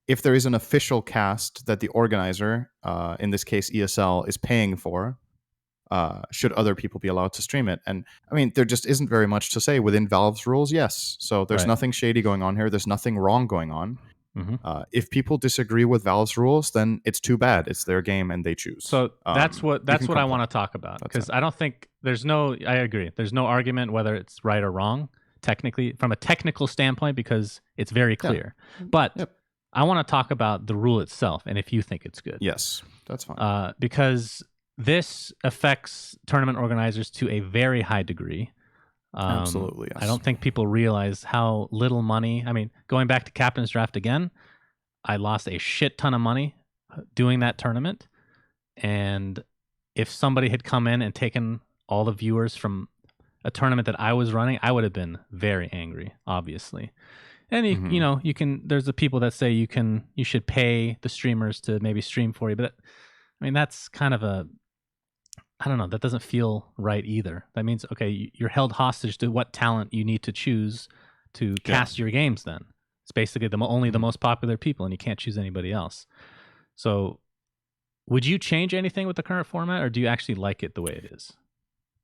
If there is an official cast that the organizer, in this case ESL, is paying for, should other people be allowed to stream it? And I mean, there just isn't very much to say within Valve's rules. Yes, so there's nothing shady going on here. There's nothing wrong going on. If people disagree with Valve's rules, then it's too bad. It's their game and they choose. So that's what I want to talk about, because I don't think I agree. There's no argument whether it's right or wrong technically from a technical standpoint because it's very clear. But I want to talk about the rule itself and if you think it's good. Yes, that's fine. Because this affects tournament organizers to a very high degree. Absolutely, yes. I don't think people realize how little money. I mean, going back to Captain's Draft again, I lost a shit ton of money doing that tournament. And if somebody had come in and taken all the viewers from a tournament that I was running, I would have been very angry, obviously. And you can. There's the people that say you should pay the streamers to maybe stream for you, but I mean that's kind of I don't know. That doesn't feel right either. That means you're held hostage to what talent you need to choose to cast your games. Then it's basically only the most popular people, and you can't choose anybody else. So, would you change anything with the current format, or do you actually like it the way it is?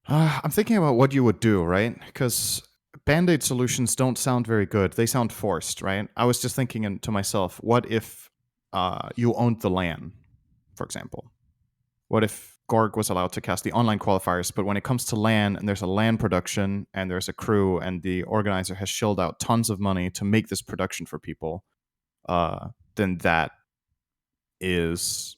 I'm thinking about what you would do, right? Because Band-Aid solutions don't sound very good. They sound forced, right? I was just thinking to myself, what if you owned the LAN, for example? What if Gorgc was allowed to cast the online qualifiers, but when it comes to LAN, and there's a LAN production, and there's a crew, and the organizer has shelled out tons of money to make this production for people, then that is...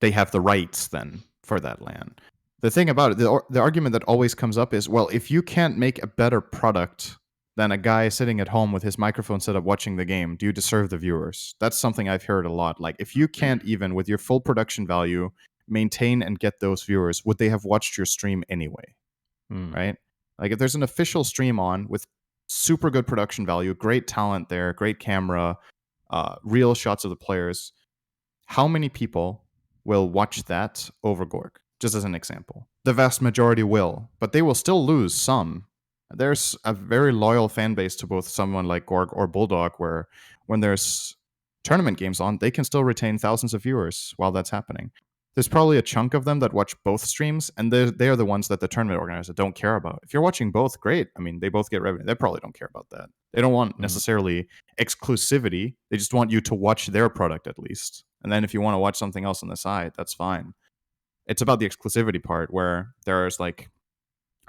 They have the rights, then, for that LAN. The thing about it, the argument that always comes up is, well, if you can't make a better product than a guy sitting at home with his microphone set up watching the game, do you deserve the viewers? That's something I've heard a lot. Like, if you can't even, with your full production value, maintain and get those viewers, would they have watched your stream anyway? Right? Like, if there's an official stream on with super good production value, great talent there, great camera, real shots of the players. How many people will watch that over Gorgc? Just as an example. The vast majority will, but they will still lose some. There's a very loyal fan base to both someone like Gorgc or Bulldog, where when there's tournament games on, they can still retain thousands of viewers while that's happening. There's probably a chunk of them that watch both streams, and they are the ones that the tournament organizers don't care about. If you're watching both, great. I mean, they both get revenue. They probably don't care about that. They don't want necessarily exclusivity. They just want you to watch their product at least. And then if you want to watch something else on the side, that's fine. It's about the exclusivity part where there's like,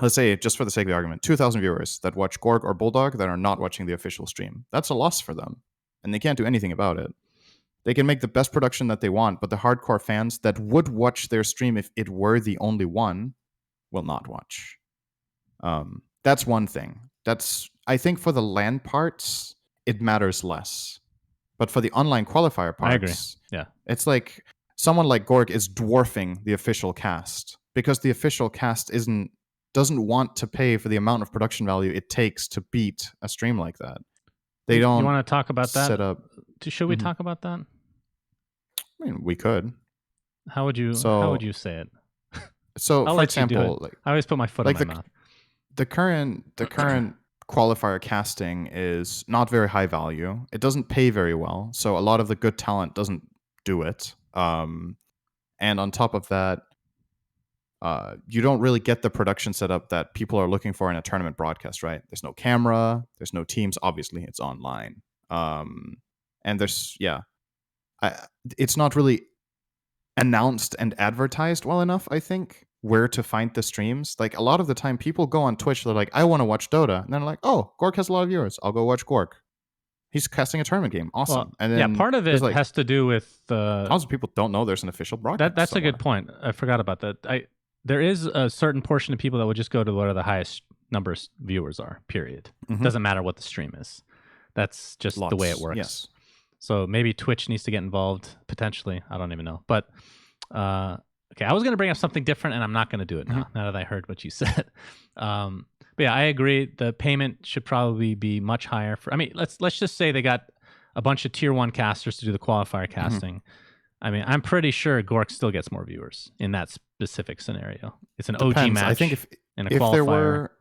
let's say, just for the sake of the argument, 2,000 viewers that watch Gorgc or Bulldog that are not watching the official stream. That's a loss for them, and they can't do anything about it. They can make the best production that they want, but the hardcore fans that would watch their stream if it were the only one will not watch. That's one thing. I think for the LAN parts, it matters less. But for the online qualifier parts, I agree. Yeah. It's like someone like Gorgc is dwarfing the official cast because the official cast doesn't want to pay for the amount of production value it takes to beat a stream like that. They don't. You want to talk about that? Set up. Should we talk about that? I mean, we could. How would you say it? So, for example, like, I always put my foot in my mouth. The current qualifier casting is not very high value. It doesn't pay very well, so a lot of the good talent doesn't do it. And on top of that, you don't really get the production setup that people are looking for in a tournament broadcast, right? There's no camera, there's no teams. Obviously, it's online. And it's not really announced and advertised well enough, I think, where to find the streams. Like, a lot of the time, people go on Twitch, they're like, I want to watch Dota. And then they're like, oh, Gorgc has a lot of viewers. I'll go watch Gorgc. He's casting a tournament game. Awesome. Well, and then part of it has to do with... tons of people don't know there's an official broadcast. That's somewhere. A good point. I forgot about that. There is a certain portion of people that would just go to where the highest numbers viewers are, period. Doesn't matter what the stream is. That's just the way it works. Yes. So maybe Twitch needs to get involved, potentially. I don't even know. But, okay, I was going to bring up something different, and I'm not going to do it now that I heard what you said. But yeah, I agree. The payment should probably be much higher. Let's just say they got a bunch of tier 1 casters to do the qualifier casting. I mean, I'm pretty sure Gorgc still gets more viewers in that specific scenario. It's an OG match. I think if qualifier. There were,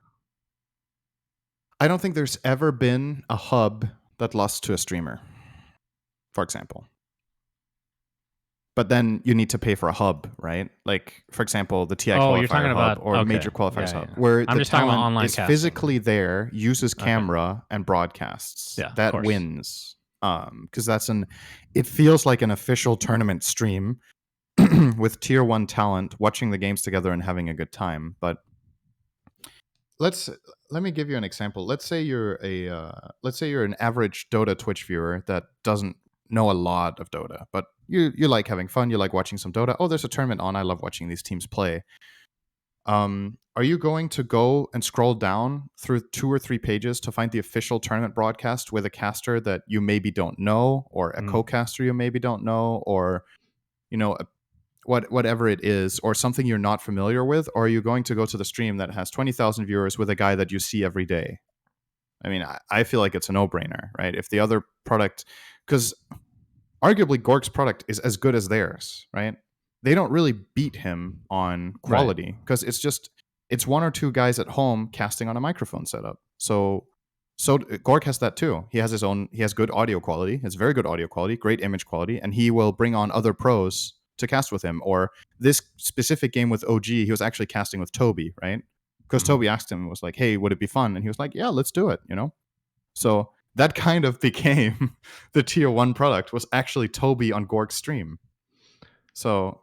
I don't think there's ever been a hub that lost to a streamer, for example. But then you need to pay for a hub, right? Like, for example, the TI qualifier hub or major qualifiers hub, where the talent is physically there, uses camera and broadcasts. Yeah, that wins. Because it feels like an official tournament stream with tier 1 talent watching the games together and having a good time. But let me give you an example. Let's say you're an average Dota Twitch viewer that doesn't know a lot of Dota, but you like having fun. You like watching some Dota. Oh, there's a tournament on. I love watching these teams play. Are you going to go and scroll down through 2 or 3 pages to find the official tournament broadcast with a caster that you maybe don't know, or a co-caster you maybe don't know, or whatever it is, or something you're not familiar with? Or are you going to go to the stream that has 20,000 viewers with a guy that you see every day? I mean, I feel like it's a no-brainer, right? If the other product, because arguably Gorgc's product is as good as theirs, right? They don't really beat him on quality because it's 1 or 2 guys at home casting on a microphone setup. So Gorgc has that too. He has good audio quality. He has very good audio quality, great image quality, and he will bring on other pros to cast with him. Or this specific game with OG, he was actually casting with Toby, right? Because Toby asked him, was like, hey, would it be fun? And he was like, yeah, let's do it, So that kind of became the tier 1 product, was actually Toby on Gorgc's stream. So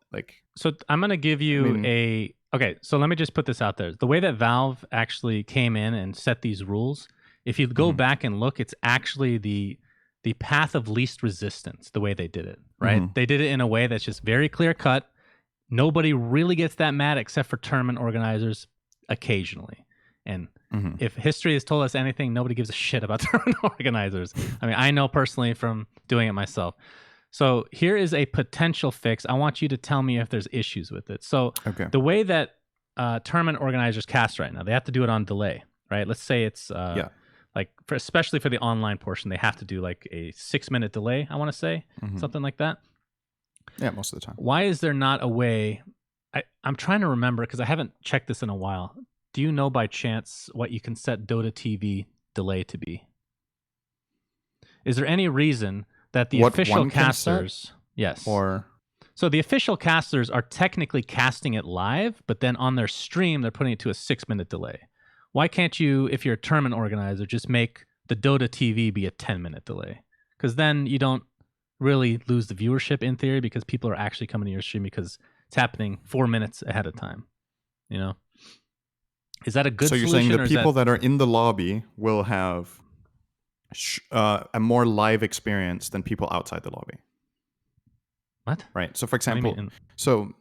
I'm going to give you okay, so let me just put this out there. The way that Valve actually came in and set these rules, if you go back and look, it's actually the path of least resistance, the way they did it, right? They did it in a way that's just very clear cut. Nobody really gets that mad except for tournament organizers occasionally. And if history has told us anything, nobody gives a shit about tournament organizers. I mean, I know personally from doing it myself. So here is a potential fix. I want you to tell me if there's issues with it. So the way that tournament organizers cast right now, they have to do it on delay, right? Let's say it's like like especially for the online portion, they have to do like a 6-minute delay, I want to say, something like that. Yeah, most of the time. Why is there not a way? I'm trying to remember because I haven't checked this in a while. Do you know by chance what you can set Dota TV delay to be? Is there any reason that the official casters, yes, or so the official casters are technically casting it live, but then on their stream they're putting it to a 6-minute delay? Why can't you, if you're a tournament organizer, just make the Dota TV be a 10-minute delay? Because then you don't really lose the viewership in theory, because people are actually coming to your stream because it's happening 4 minutes ahead of time. You know, is that a good solution? So you're saying the people that are in the lobby will have a more live experience than people outside the lobby? What? Right. So for example, so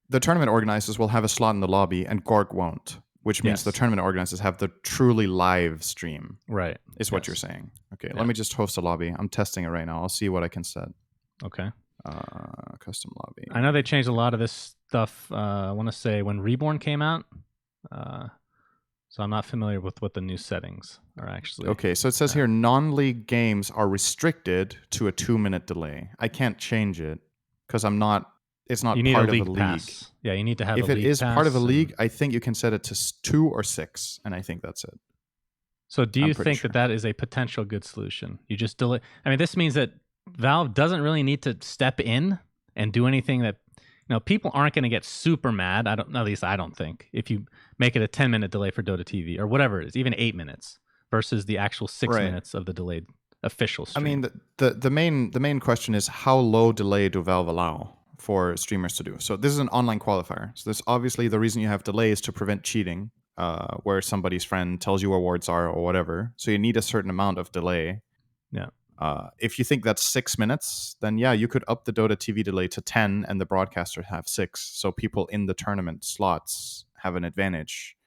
the tournament organizers will have a slot in the lobby and Gorgc won't, which means the tournament organizers have the truly live stream. Right. Is what you're saying. Okay. Let me just host a lobby. I'm testing it right now. I'll see what I can set. Okay. Custom lobby. I know they changed a lot of this stuff. I want to say when Reborn came out. So I'm not familiar with what the new settings are actually. Okay, so it says here non-league games are restricted to a 2-minute delay. I can't change it because I'm not. It's not part of a league. Pass. Yeah, you need to have. If it is part of a league, I think you can set it to 2 or 6, and I think that's it. So do you think that is a potential good solution? You just delay. I mean, this means that Valve doesn't really need to step in and do anything that. People aren't going to get super mad. At least I don't think, if you make it a 10-minute delay for Dota TV or whatever it is, even 8 minutes versus the actual 6 minutes of the delayed official stream. I mean, the main question is how low delay do Valve allow for streamers to do? So this is an online qualifier. So this obviously the reason you have delay is to prevent cheating, where somebody's friend tells you where wards are or whatever. So you need a certain amount of delay. Yeah. If you think that's 6 minutes, then yeah, you could up the Dota TV delay to 10 and the broadcaster have 6. So people in the tournament slots have an advantage.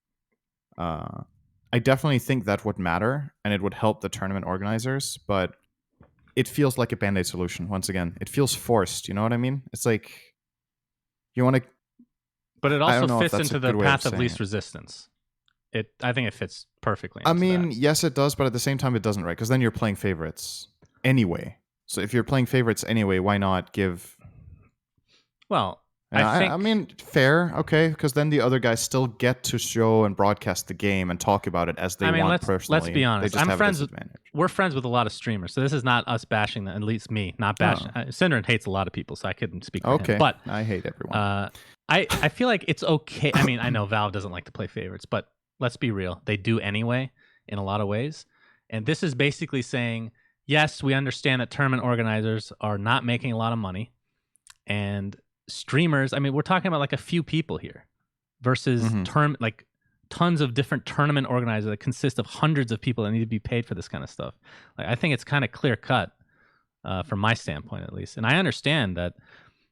I definitely think that would matter and it would help the tournament organizers, but it feels like a band-aid solution. Once again, it feels forced. You know what I mean? It's like you want to. But it also fits into the path of least resistance. I think it fits perfectly. I mean, yes, it does, but at the same time, it doesn't, right? Because then you're playing favorites anyway. So if you're playing favorites anyway, why not give? Well, I mean, fair, okay, because then the other guys still get to show and broadcast the game and talk about it as they want personally. Let's be honest. We're friends with a lot of streamers, so this is not us bashing them. At least me, not bashing. Syndrome hates a lot of people, so I couldn't speak for him. But I hate everyone. I feel like it's okay. I mean, I know Valve doesn't like to play favorites, but let's be real. They do anyway in a lot of ways. And this is basically saying, yes, we understand that tournament organizers are not making a lot of money. And streamers, I mean, we're talking about like a few people here versus like tons of different tournament organizers that consist of hundreds of people that need to be paid for this kind of stuff. Like, I think it's kind of clear cut from my standpoint, at least. And I understand that,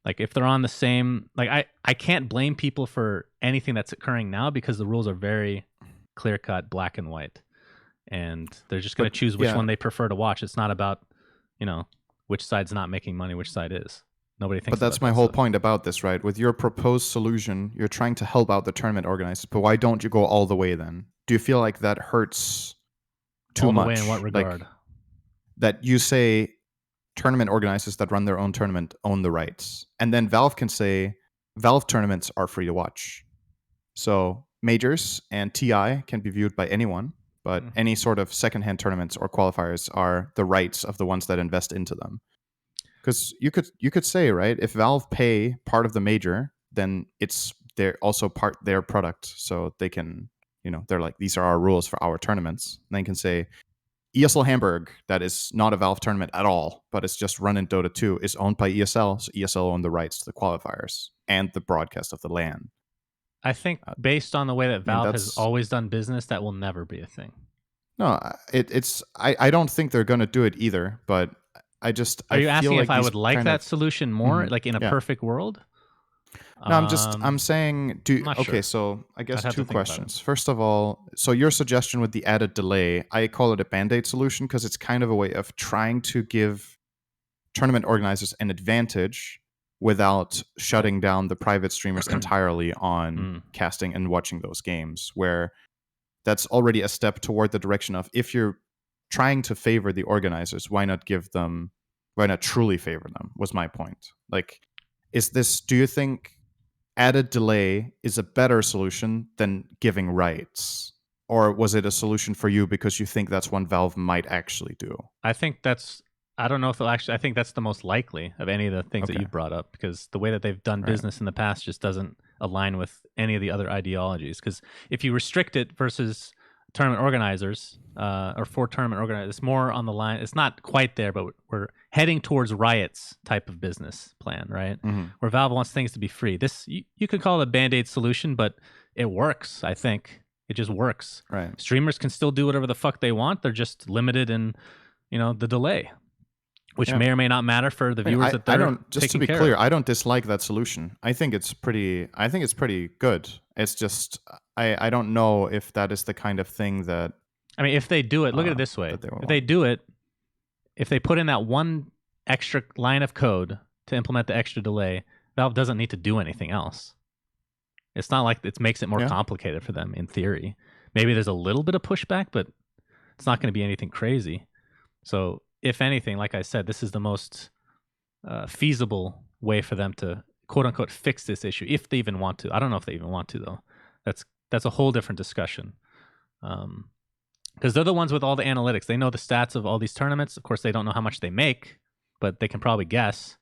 like, if they're on the same, like, I can't blame people for anything that's occurring now because the rules are very clear cut, black and white. And they're just going to choose which one they prefer to watch. It's not about, which side's not making money, which side is. Nobody thinks. But that's my whole point about this, right? With your proposed solution, you're trying to help out the tournament organizers. But why don't you go all the way then? Do you feel like that hurts too much? All the way in what regard? Like, that you say tournament organizers that run their own tournament own the rights. And then Valve can say Valve tournaments are free to watch. So majors and TI can be viewed by anyone, but any sort of secondhand tournaments or qualifiers are the rights of the ones that invest into them. Because you could say, right, if Valve pay part of the major, then they're also part their product. So they can, they're like, these are our rules for our tournaments. And they can say, ESL Hamburg, that is not a Valve tournament at all, but it's just run in Dota 2, is owned by ESL. So ESL own the rights to the qualifiers and the broadcast of the LAN. I think based on the way that Valve has always done business, that will never be a thing. No, I don't think they're going to do it either, but are you asking if I would like that solution more, like in a perfect world? No, I'm saying, sure. So I guess 2 questions. First of all, so your suggestion with the added delay, I call it a band-aid solution because it's kind of a way of trying to give tournament organizers an advantage without shutting down the private streamers entirely on casting and watching those games, where that's already a step toward the direction of if you're trying to favor the organizers, why not truly favor them, was my point. Like, do you think added delay is a better solution than giving rights? Or was it a solution for you because you think that's what Valve might actually do? I think I don't know if they'll actually, I think that's the most likely of any of the things that you brought up, because the way that they've done business in the past just doesn't align with any of the other ideologies. Because if you restrict it versus tournament organizers, or for tournament organizers, it's more on the line. It's not quite there, but we're heading towards Riot's type of business plan, right? Where Valve wants things to be free. This, you could call it a Band-Aid solution, but it works, I think. It just works. Right. Streamers can still do whatever the fuck they want. They're just limited in, the delay, which may or may not matter for the viewers that they're just to be clear, I don't dislike that solution. I think it's pretty good. It's just I don't know if that is the kind of thing that, I mean, if they do it, look at it this way. If they do it, if they put in that one extra line of code to implement the extra delay, Valve doesn't need to do anything else. It's not like it makes it more complicated for them, in theory. Maybe there's a little bit of pushback, but it's not going to be anything crazy. So, if anything, like I said, this is the most feasible way for them to, quote unquote, fix this issue, if they even want to. I don't know if they even want to, though. That's a whole different discussion. Because they're the ones with all the analytics. They know the stats of all these tournaments. Of course, they don't know how much they make, but they can probably guess.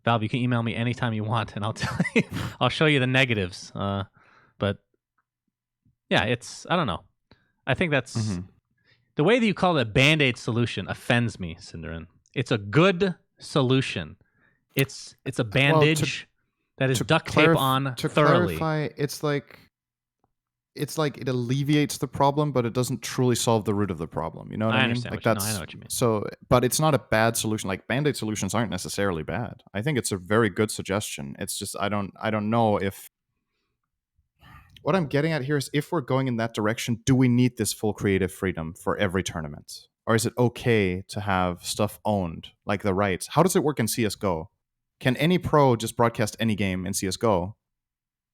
Valve, you can email me anytime you want, and I'll tell you. I'll show you the negatives. But yeah, I don't know. I think that's the way that you call it a Band-Aid solution offends me, Synderin. It's a good solution. It's a bandage that is duct tape on thoroughly. Clarify, it's like it alleviates the problem, but it doesn't truly solve the root of the problem. You know what I mean? Understand. I know what you mean. So, but it's not a bad solution. Like, Band-Aid solutions aren't necessarily bad. I think it's a very good suggestion. It's just I don't know if what I'm getting at here is, if we're going in that direction, do we need this full creative freedom for every tournament? Or is it okay to have stuff owned, like the rights? How does it work in CSGO? Can any pro just broadcast any game in CSGO?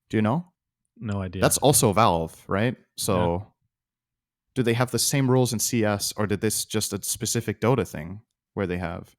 Do you know? No idea. That's also Valve, right? So do they have the same rules in CS, or did this just a specific Dota thing where they have?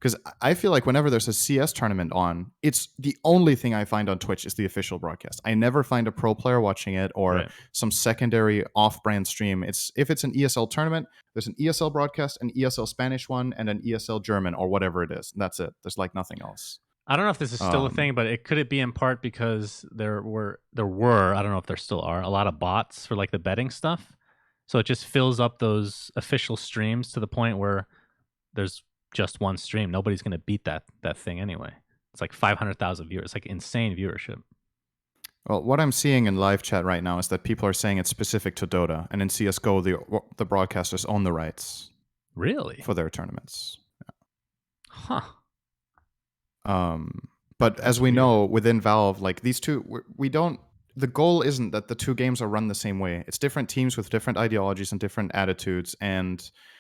Because I feel like whenever there's a CS tournament on, it's the only thing I find on Twitch is the official broadcast. I never find a pro player watching it or some secondary off-brand stream. If it's an ESL tournament, there's an ESL broadcast, an ESL Spanish one, and an ESL German, or whatever it is. That's it. There's like nothing else. I don't know if this is still a thing, but could it be in part because there were I don't know if there still are, a lot of bots for like the betting stuff. So it just fills up those official streams to the point where there's just one stream. Nobody's going to beat that thing anyway. It's like 500,000 viewers, like insane viewership. Well, what I'm seeing in live chat right now is that people are saying it's specific to Dota, and in CSGO, the broadcasters own the rights. Really? For their tournaments. Huh. But as we know, within Valve, like these two, the goal isn't that the two games are run the same way. It's different teams with different ideologies and different attitudes,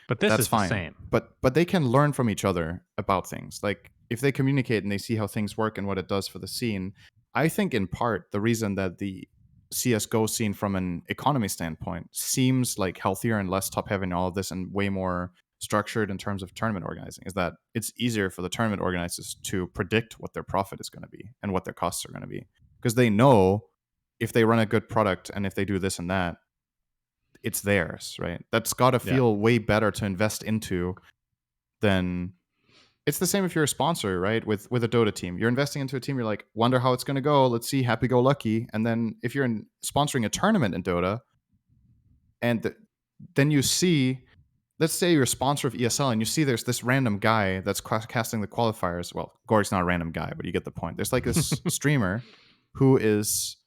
but this is fine. The same. But they can learn from each other about things. Like, if they communicate and they see how things work and what it does for the scene, I think in part the reason that the CSGO scene from an economy standpoint seems like healthier and less top heavy in all of this, and way more structured in terms of tournament organizing, is that it's easier for the tournament organizers to predict what their profit is going to be and what their costs are going to be, because they know if they run a good product and if they do this and that, it's theirs, right? That's got to feel way better to invest into than... It's the same if you're a sponsor, right? With a Dota team, you're investing into a team. You're like, wonder how it's going to go. Let's see, happy go lucky. And then if you're sponsoring a tournament in Dota, and then you see, let's say you're a sponsor of ESL, and you see there's this random guy that's casting the qualifiers. Well, Gorgc's not a random guy, but you get the point. There's like this streamer who is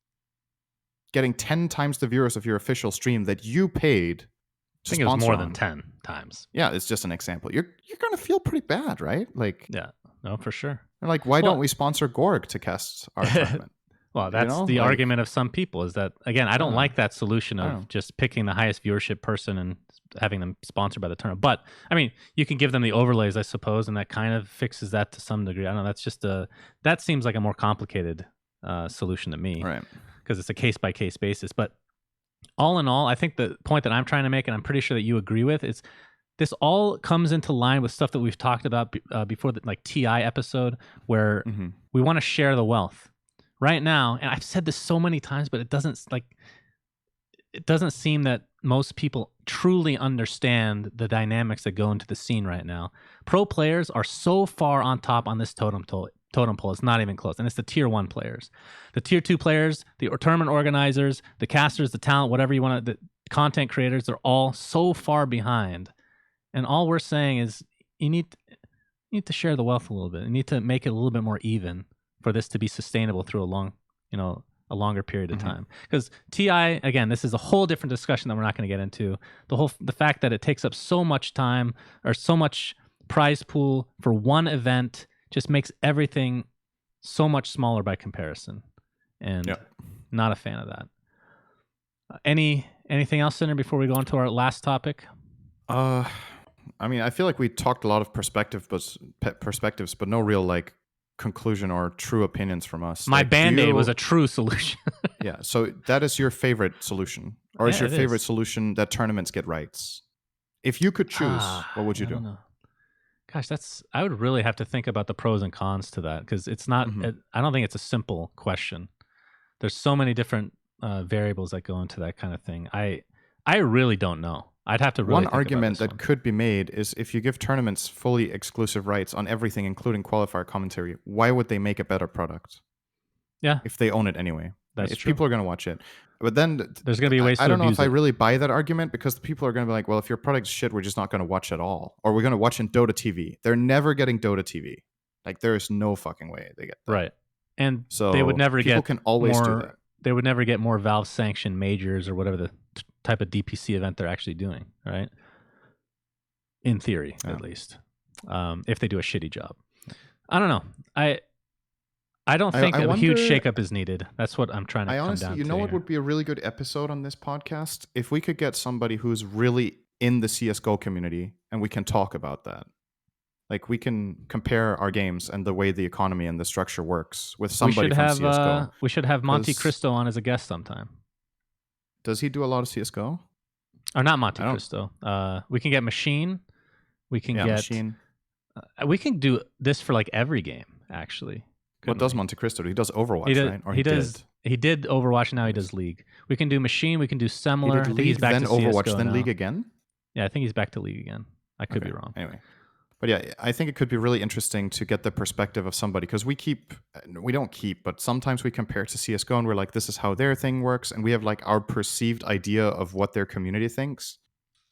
getting 10 times the viewers of your official stream that you paid. I think it was more than 10 times. Yeah, it's just an example. You're going to feel pretty bad, right? Like, yeah, no, for sure. They're like, why don't we sponsor Gorgc to cast our tournament? Well, that's the argument of some people, is that, again, I don't like that solution of just picking the highest viewership person and having them sponsored by the tournament. But, I mean, you can give them the overlays, I suppose, and that kind of fixes that to some degree. I don't know. That's just that seems like a more complicated solution to me. Right. Because it's a case-by-case basis. But all in all, I think the point that I'm trying to make, and I'm pretty sure that you agree with, is this all comes into line with stuff that we've talked about before, the like TI episode, where we want to share the wealth. Right now, and I've said this so many times, but it doesn't seem that most people truly understand the dynamics that go into the scene right now. Pro players are so far on top on this totem pole. It's not even close. And it's the tier 1 players. The tier 2 players, the tournament organizers, the casters, the talent, whatever you want to, the content creators, they're all so far behind. And all we're saying is you need to share the wealth a little bit. You need to make it a little bit more even for this to be sustainable through a longer period of time. Because TI, again, this is a whole different discussion that we're not going to get into. The fact that it takes up so much time or so much prize pool for one event just makes everything so much smaller by comparison. And not a fan of that. Anything else, Cinder, before we go on to our last topic? I mean, I feel like we talked a lot of perspectives, but no real like conclusion or true opinions from us. My Band-Aid was a true solution. Yeah, so that is your favorite solution, or is your favorite solution that tournaments get rights? If you could choose, what would you do? I don't know. Gosh, I would really have to think about the pros and cons to that, because it's not. I don't think it's a simple question. There's so many different variables that go into that kind of thing. I really don't know. I'd have to really One argument that could be made is if you give tournaments fully exclusive rights on everything, including qualifier commentary, why would they make a better product? Yeah. If they own it anyway. That's if true. People are going to watch it. But then there's going to be ways to I don't know if it. I really buy that argument, because the people are going to be like, well, if your product's shit, we're just not going to watch at all. Or we're going to watch in Dota TV. They're never getting Dota TV. Like, there is no fucking way they get that. Right. And so they would never people can always do that. They would never get more Valve sanctioned majors or whatever the type of DPC event they're actually doing, right? In theory, at least, if they do a shitty job. I don't know. I don't think a huge shakeup is needed. That's what I'm trying to come down to. You know what would be a really good episode on this podcast? If we could get somebody who's really in the CSGO community and we can talk about that. Like, we can compare our games and the way the economy and the structure works with somebody from CSGO. We should have Monte Cristo on as a guest sometime. Does he do a lot of CSGO? Or not Monte Cristo. We can get Machine. We can get Machine. We can do this for like every game, actually. What does Monte Cristo do? He does Overwatch, right? Or he did Overwatch, and now he does League. We can do Machine. We can do similar. I think he's back to Overwatch, CSGO then now. League again? Yeah, I think he's back to League again. I could be wrong. Anyway. But yeah, I think it could be really interesting to get the perspective of somebody, because but sometimes we compare to CSGO and we're like, this is how their thing works. And we have like our perceived idea of what their community thinks.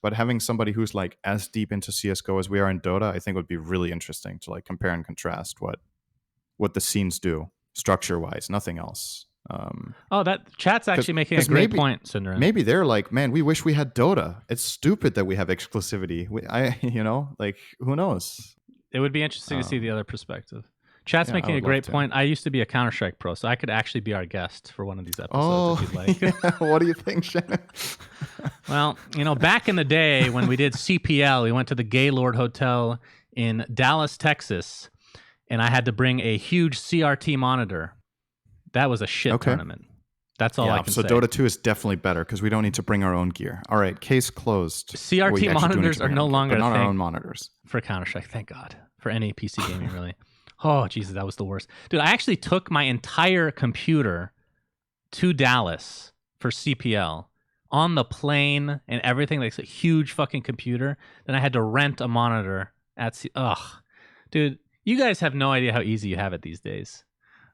But having somebody who's like as deep into CSGO as we are in Dota, I think would be really interesting to like compare and contrast what the scenes do structure-wise, nothing else. That chat's actually making a great point, Syndrome. Maybe they're like, man, we wish we had Dota. It's stupid that we have exclusivity. Like, who knows? It would be interesting to see the other perspective. Chat's making a great point. I used to be a Counter-Strike pro, so I could actually be our guest for one of these episodes if you'd like. Yeah. What do you think, Shannon? Well, back in the day when we did CPL, we went to the Gaylord Hotel in Dallas, Texas, and I had to bring a huge CRT monitor. That was a shit tournament. That's all I can say. So Dota 2 is definitely better because we don't need to bring our own gear. All right, case closed. CRT monitors are no longer not our own monitors. For Counter-Strike, thank God. For any PC gaming, really. Oh, Jesus, that was the worst. Dude, I actually took my entire computer to Dallas for CPL on the plane and everything. Like, it's a huge fucking computer. Then I had to rent a monitor at dude, you guys have no idea how easy you have it these days.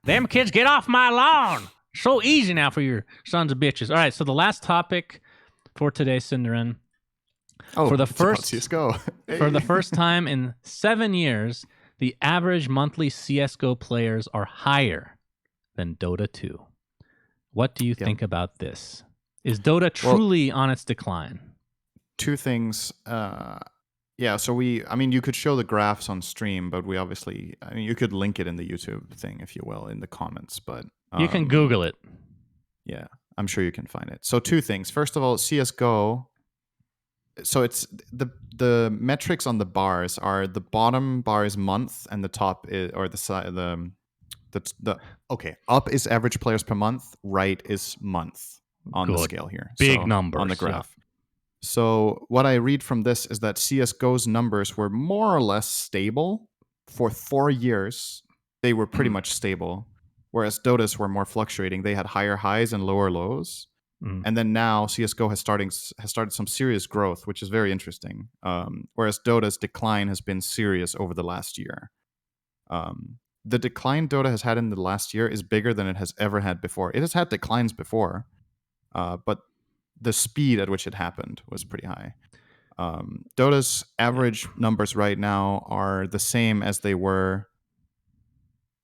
Them kids, get off my lawn. So easy now for your sons of bitches. All right, so the last topic for today, Cinderin. For the first time in 7 years, the average monthly CSGO players are higher than Dota 2. What do you think about this? Is Dota truly on its decline? Two things. So you could show the graphs on stream, but you could link it in the YouTube thing, if you will, in the comments. But you can Google it. Yeah, I'm sure you can find it. So two things. First of all, CSGO. So it's the metrics on the bars are the bottom bar is month and the top is, or the side up is average players per month, right is month. on the scale here. Big numbers. On the graph. Yeah. So what I read from this is that CSGO's numbers were more or less stable. For 4 years, they were pretty much stable. Whereas Dota's were more fluctuating. They had higher highs and lower lows. And then now CSGO has started some serious growth, which is very interesting. Whereas Dota's decline has been serious over the last year. The decline Dota has had in the last year is bigger than it has ever had before. It has had declines before, but the speed at which it happened was pretty high. Dota's average numbers right now are the same as they were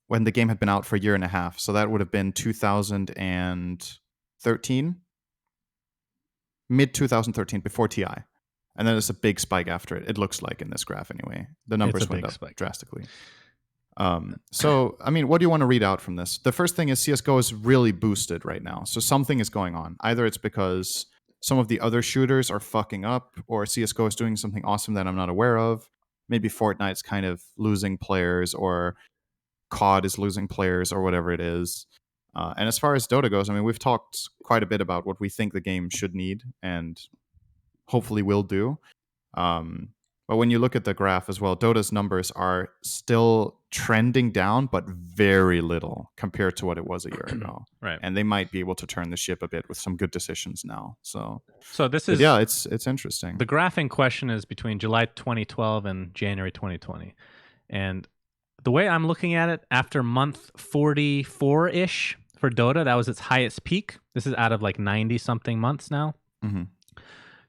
when the game had been out for a year and a half. So that would have been 2013, mid 2013, before TI. And then there's a big spike after it. It looks like in this graph anyway. The numbers went up drastically. So, I mean, what do you want to read out from this? The first thing is CSGO is really boosted right now. So something is going on. Either it's because some of the other shooters are fucking up, or CSGO is doing something awesome that I'm not aware of. Maybe Fortnite's kind of losing players, or COD is losing players, or whatever it is. And as far as Dota goes, I mean, we've talked quite a bit about what we think the game should need and hopefully will do. But when you look at the graph as well, Dota's numbers are still trending down, but very little compared to what it was a year ago. Right. And they might be able to turn the ship a bit with some good decisions now. So this is... Yeah, it's interesting. The graph in question is between July 2012 and January 2020. And the way I'm looking at it, after month 44-ish for Dota, that was its highest peak. This is out of like 90-something months now. Mm-hmm.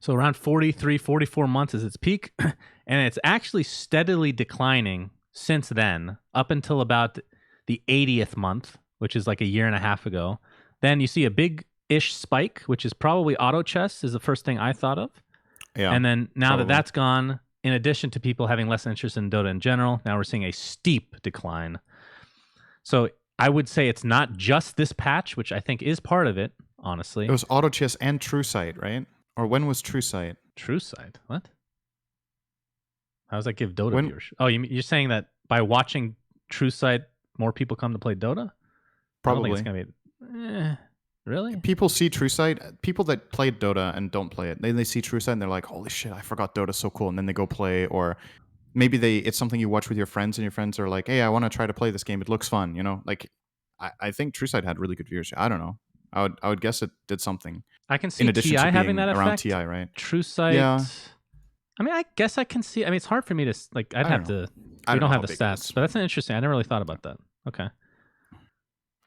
So around 43, 44 months is its peak, and it's actually steadily declining since then, up until about the 80th month, which is like a year and a half ago. Then you see a big-ish spike, which is probably auto chess, is the first thing I thought of. Yeah. And then now that that's gone, in addition to people having less interest in Dota in general, now we're seeing a steep decline. So I would say it's not just this patch, which I think is part of it, honestly. It was auto chess and TrueSight, right? Or when was TrueSight? TrueSight? What? How does that give Dota viewers? Oh, you're saying that by watching TrueSight, more people come to play Dota? Probably. I don't think it's gonna be... Really? People see TrueSight. People that play Dota and don't play it, they see TrueSight and they're like, holy shit, I forgot Dota's so cool. And then they go play. Or maybe it's something you watch with your friends, and your friends are like, hey, I want to try to play this game. It looks fun. You know, like I think TrueSight had really good viewership. I don't know. I would guess it did something. I can see TI having that effect. Around TI, right? TrueSight. Yeah. I mean, I guess I can see. I mean, it's hard for me to like. I'd have to. We don't have the stats, but that's an interesting. I never really thought about that. Okay.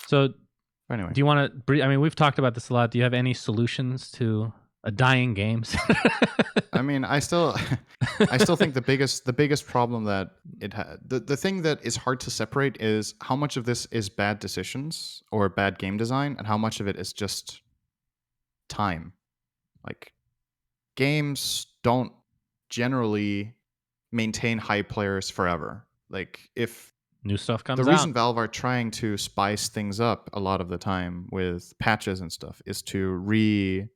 So, anyway, do you want to? I mean, we've talked about this a lot. Do you have any solutions to a dying game? I mean, I still think the biggest problem that it had, the thing that is hard to separate is how much of this is bad decisions or bad game design, and how much of it is just time. Like, games don't generally maintain high players forever. Like, if new stuff comes out, the reason Valve are trying to spice things up a lot of the time with patches and stuff is to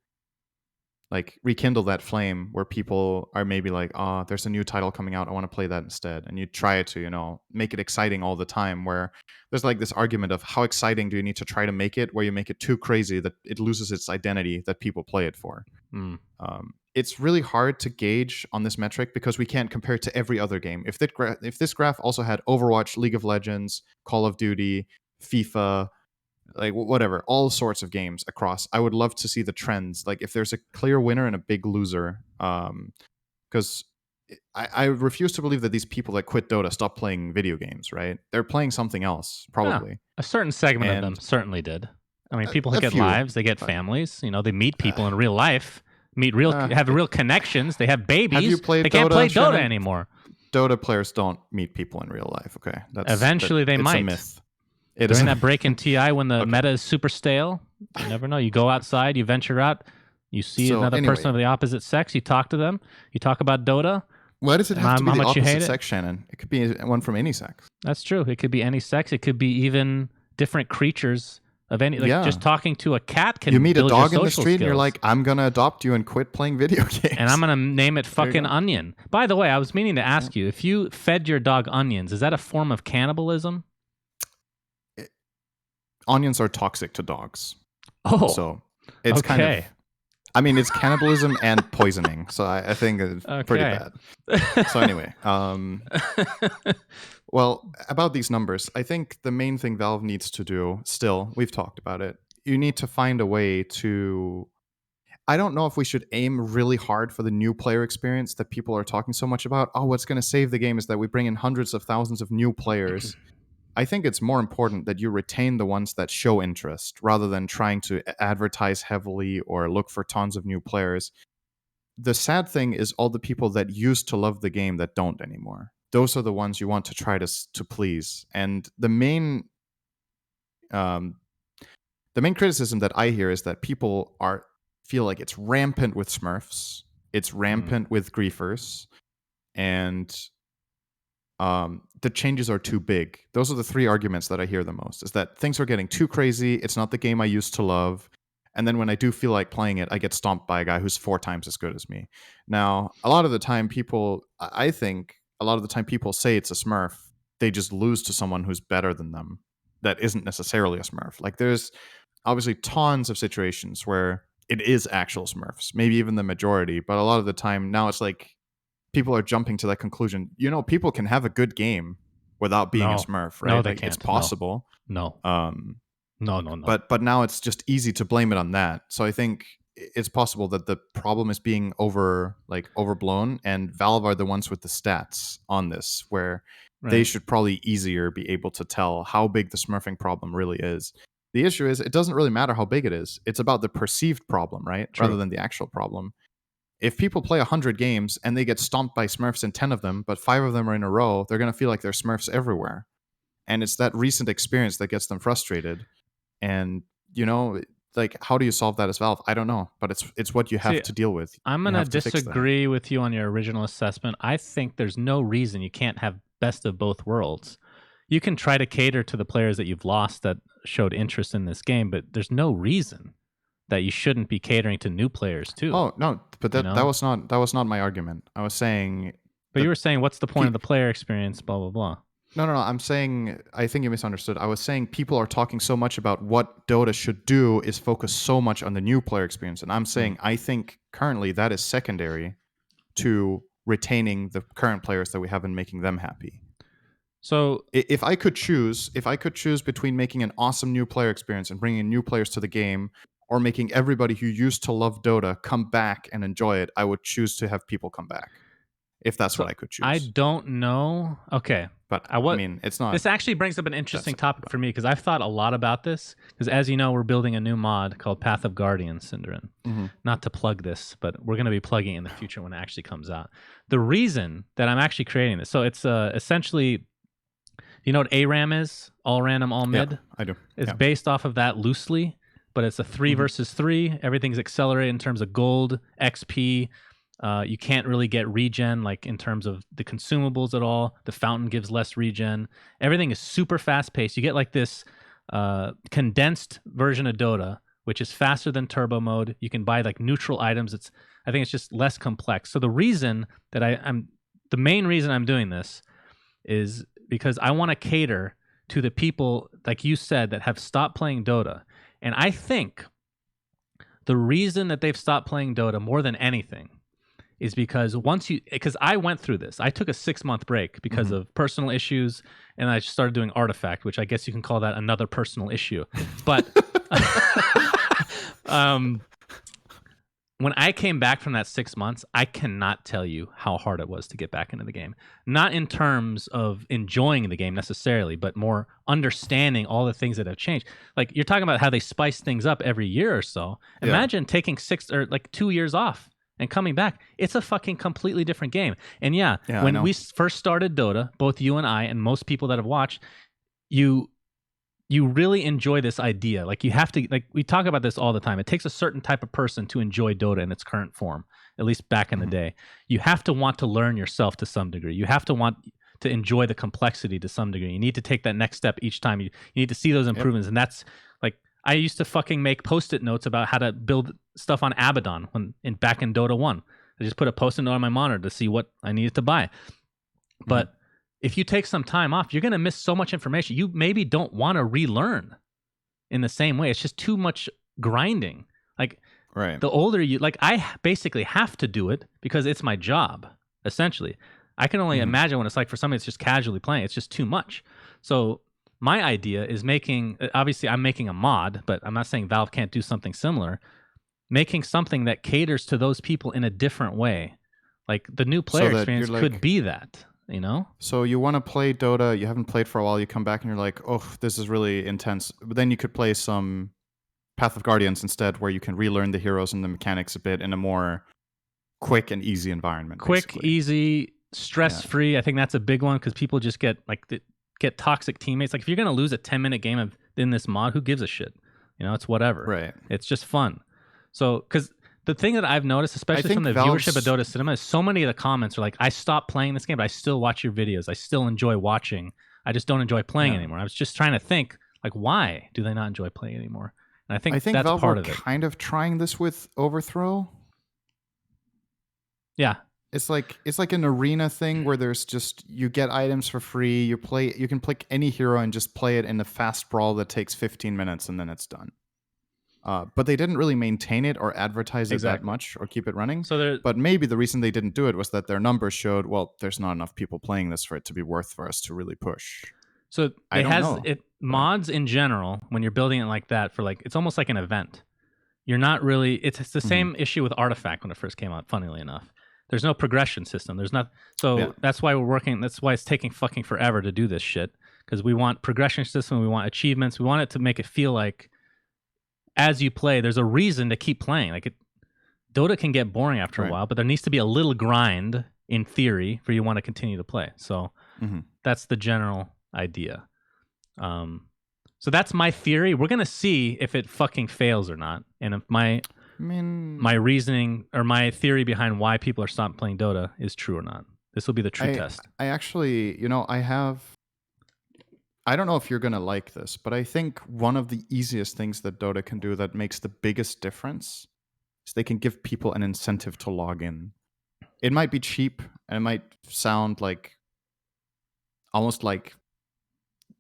rekindle that flame where people are maybe like, oh, there's a new title coming out, I want to play that instead. And you try to, make it exciting all the time, where there's like this argument of how exciting do you need to try to make it, where you make it too crazy that it loses its identity that people play it for. It's really hard to gauge on this metric because we can't compare it to every other game. If this graph also had Overwatch, League of Legends, Call of Duty, FIFA, like whatever, all sorts of games across, I would love to see the trends. Like, if there's a clear winner and a big loser, because I refuse to believe that these people that quit Dota stop playing video games, right? They're playing something else, probably. Yeah, a certain segment of them certainly did. I mean, people get lives, they get families, they meet people in real life, have real connections, they have babies. Have you played they can't play Dota anymore. Dota players don't meet people in real life, okay? Eventually they might. It's a myth. During that break in TI when the meta is super stale, you never know. You go outside, you venture out, you see another person of the opposite sex, you talk to them, you talk about Dota. Why does it have to be the opposite sex, Shannon? It could be one from any sex. That's true. It could be any sex. It could be even different creatures of any. Like, just talking to a cat can. You meet build a dog your in the street, skills. and you're like, "I'm gonna adopt you and quit playing video games." And I'm gonna name it fucking Onion. By the way, I was meaning to ask you, if you fed your dog onions, is that a form of cannibalism? Onions are toxic to dogs. Oh, so It's kind of, I mean, it's cannibalism and poisoning, so I think it's pretty bad. So anyway, well, about these numbers, I think the main thing Valve needs to do, still, we've talked about it, you need to find a way to... I don't know if we should aim really hard for the new player experience that people are talking so much about. Oh, what's going to save the game is that we bring in hundreds of thousands of new players. I think it's more important that you retain the ones that show interest rather than trying to advertise heavily or look for tons of new players. The sad thing is all the people that used to love the game that don't anymore. Those are the ones you want to try to please. And the main criticism that I hear is that people feel like it's rampant with Smurfs, it's rampant with griefers, and the changes are too big. Those are the three arguments that I hear the most, is that things are getting too crazy, it's not the game I used to love, and then when I do feel like playing it, I get stomped by a guy who's 4 times as good as me. Now, a lot of the time people say it's a Smurf, they just lose to someone who's better than them that isn't necessarily a Smurf. Like, there's obviously tons of situations where it is actual Smurfs, maybe even the majority, but a lot of the time now it's like people are jumping to that conclusion. You know, people can have a good game without being a Smurf, right? No, they can't. It's possible. No. No. But now it's just easy to blame it on that. So I think it's possible that the problem is being overblown, and Valve are the ones with the stats on this, where they should probably easier be able to tell how big the Smurfing problem really is. The issue is it doesn't really matter how big it is. It's about the perceived problem, right? True. Rather than the actual problem. If people play 100 games and they get stomped by Smurfs in 10 of them, but 5 of them are in a row, they're going to feel like there's Smurfs everywhere. And it's that recent experience that gets them frustrated. And, you know, like, how do you solve that as Valve? I don't know, but it's what you have to deal with. I'm going to disagree with you on your original assessment. I think there's no reason you can't have best of both worlds. You can try to cater to the players that you've lost that showed interest in this game, but there's no reason that you shouldn't be catering to new players too. Oh no, but that was not my argument. I was saying, but you were saying, what's the point of the player experience? Blah blah blah. No. I'm saying, I think you misunderstood. I was saying people are talking so much about what Dota should do is focus so much on the new player experience, and I'm saying I think currently that is secondary to retaining the current players that we have and making them happy. So if I could choose between making an awesome new player experience and bringing new players to the game, or making everybody who used to love Dota come back and enjoy it, I would choose to have people come back. If that's what I could choose. I don't know. Okay. But I mean, it's not... This actually brings up an interesting topic for me, because I've thought a lot about this. Because as you know, we're building a new mod called Path of Guardian Syndrome. Not to plug this, but we're going to be plugging it in the future when it actually comes out. The reason that I'm actually creating this, so it's essentially... You know what ARAM is? All random, all mid? Yeah, I do. It's based off of that loosely, but it's a 3 versus 3. Everything's accelerated in terms of gold, XP. You can't really get regen, like in terms of the consumables at all. The fountain gives less regen. Everything is super fast paced. You get like this condensed version of Dota, which is faster than turbo mode. You can buy like neutral items. I think it's just less complex. So the reason that the main reason I'm doing this is because I want to cater to the people, like you said, that have stopped playing Dota. And I think the reason that they've stopped playing Dota more than anything is because because I went through this. I took a 6-month break because of personal issues, and I started doing Artifact, which I guess you can call that another personal issue. But when I came back from that 6 months, I cannot tell you how hard it was to get back into the game. Not in terms of enjoying the game necessarily, but more understanding all the things that have changed. Like, you're talking about how they spice things up every year or so. Imagine taking 2 years off and coming back. It's a fucking completely different game. And when we first started Dota, both you and I and most people that have watched, you really enjoy this idea. Like, you have to, like, we talk about this all the time. It takes a certain type of person to enjoy Dota in its current form, at least back in the day. You have to want to learn yourself to some degree. You have to want to enjoy the complexity to some degree. You need to take that next step each time. You need to see those improvements. And that's like, I used to fucking make Post-it notes about how to build stuff on Abaddon back in Dota 1. I just put a Post-it note on my monitor to see what I needed to buy. But if you take some time off, you're going to miss so much information. You maybe don't want to relearn in the same way. It's just too much grinding. Like Right. the older you, like I basically have to do it because it's my job, essentially. I can only imagine what it's like for somebody that's just casually playing. It's just too much. So my idea is making, obviously I'm making a mod, but I'm not saying Valve can't do something similar. Making something that caters to those people in a different way. Like the new player experience could be that, you know? So you want to play Dota, you haven't played for a while, you come back and you're like, oh, this is really intense. But then you could play some Path of Guardians instead, where you can relearn the heroes and the mechanics a bit in a more quick and easy environment. Quick, basically. easy, stress-free. Yeah. I think that's a big one because people just get toxic teammates. Like if you're going to lose a 10-minute game in this mod, who gives a shit? You know, it's whatever. Right. It's just fun. So, because the thing that I've noticed, especially from the viewership of Dota Cinema, is so many of the comments are like, I stopped playing this game, but I still watch your videos. I still enjoy watching. I just don't enjoy playing anymore. I was just trying to think, like, why do they not enjoy playing anymore? And I think that's Valve part of it. Kind of trying this with Overthrow. Yeah. It's like an arena thing where there's just, you get items for free. You can pick any hero and just play it in a fast brawl that takes 15 minutes and then it's done. But they didn't really maintain it or advertise it that much or keep it running. But maybe the reason they didn't do it was that their numbers showed, well, there's not enough people playing this for it to be worth for us to really push. So mods in general, when you're building it like that, for like, it's almost like an event. You're not really, it's the same issue with Artifact when it first came out, funnily enough. There's no progression system. There's not, that's why that's why it's taking fucking forever to do this shit. Because we want progression system, we want achievements, we want it to make it feel like as you play, there's a reason to keep playing. Like Dota can get boring after a while, but there needs to be a little grind in theory for you to want to continue to play. So that's the general idea. So that's my theory. We're gonna see if it fucking fails or not, and if my reasoning or my theory behind why people are stopping playing Dota is true or not. This will be the true test. I actually, I don't know if you're going to like this, but I think one of the easiest things that Dota can do that makes the biggest difference is they can give people an incentive to log in. It might be cheap and it might sound like almost like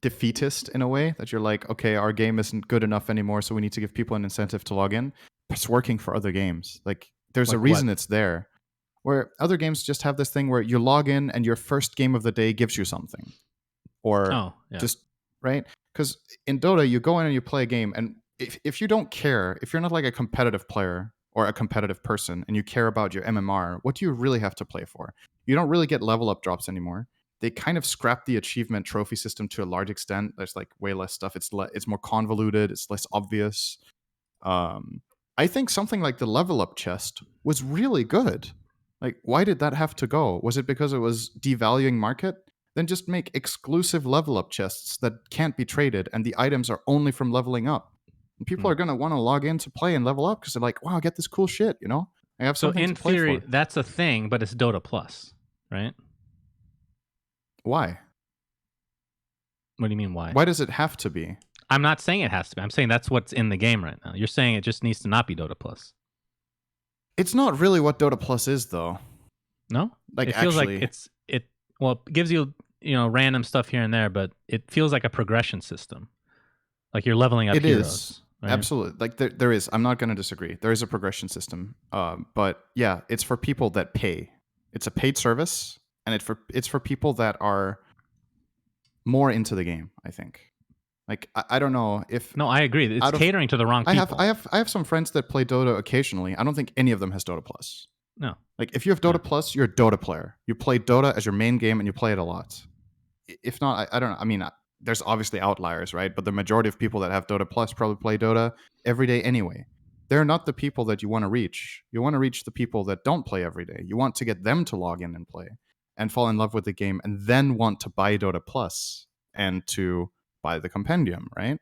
defeatist in a way, that you're like, okay, our game isn't good enough anymore, so we need to give people an incentive to log in. But it's working for other games. Like there's a reason it's there. Where other games just have this thing where you log in and your first game of the day gives you something. Or just, right? Because in Dota, you go in and you play a game, and if you don't care, if you're not like a competitive player or a competitive person and you care about your MMR, what do you really have to play for? You don't really get level up drops anymore. They kind of scrapped the achievement trophy system to a large extent. There's like way less stuff. It's more convoluted. It's less obvious. I think something like the level up chest was really good. Like, why did that have to go? Was it because it was devaluing market? Then just make exclusive level up chests that can't be traded, and the items are only from leveling up. And people are going to want to log in to play and level up because they're like, wow, get this cool shit, I have something to play for. So in theory, that's a thing, but it's Dota Plus, right? Why? What do you mean why? Why does it have to be? I'm not saying it has to be. I'm saying that's what's in the game right now. You're saying it just needs to not be Dota Plus. It's not really what Dota Plus is, though. No? Like, it feels actually, like it gives you, random stuff here and there, but it feels like a progression system. Like you're leveling up heroes. It is. Right? Absolutely. Like there is. I'm not going to disagree. There is a progression system. But yeah, it's for people that pay. It's a paid service, and it's for people that are more into the game, I think. Like, I don't know if... No, I agree. It's catering to the wrong people. I have some friends that play Dota occasionally. I don't think any of them has Dota Plus. No. Like, if you have Dota Plus, you're a Dota player. You play Dota as your main game, and you play it a lot. If not, I don't know. I mean, there's obviously outliers, right? But the majority of people that have Dota Plus probably play Dota every day anyway. They're not the people that you want to reach. You want to reach the people that don't play every day. You want to get them to log in and play and fall in love with the game, and then want to buy Dota Plus and to buy the compendium, right?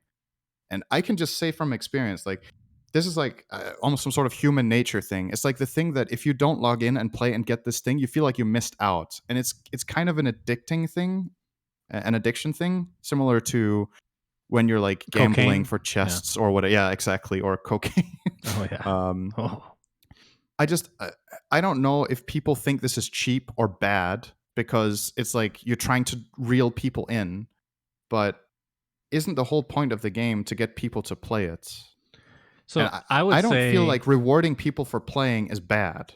And I can just say from experience, like, this is like almost some sort of human nature thing. It's like the thing that if you don't log in and play and get this thing, you feel like you missed out. And it's kind of an addicting thing, an addiction thing, similar to when you're like gambling cocaine for chests or whatever. Yeah, exactly. Or cocaine. Oh, yeah. I don't know if people think this is cheap or bad, because it's like you're trying to reel people in, but isn't the whole point of the game to get people to play it? So I would don't say, feel like rewarding people for playing is bad.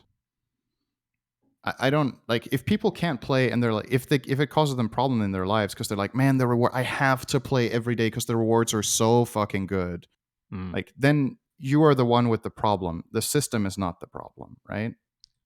I don't like if people can't play and they're like if it causes them problem in their lives because they're like, man, the reward, I have to play every day because the rewards are so fucking good. Like, then you are the one with the problem. The system is not the problem, right?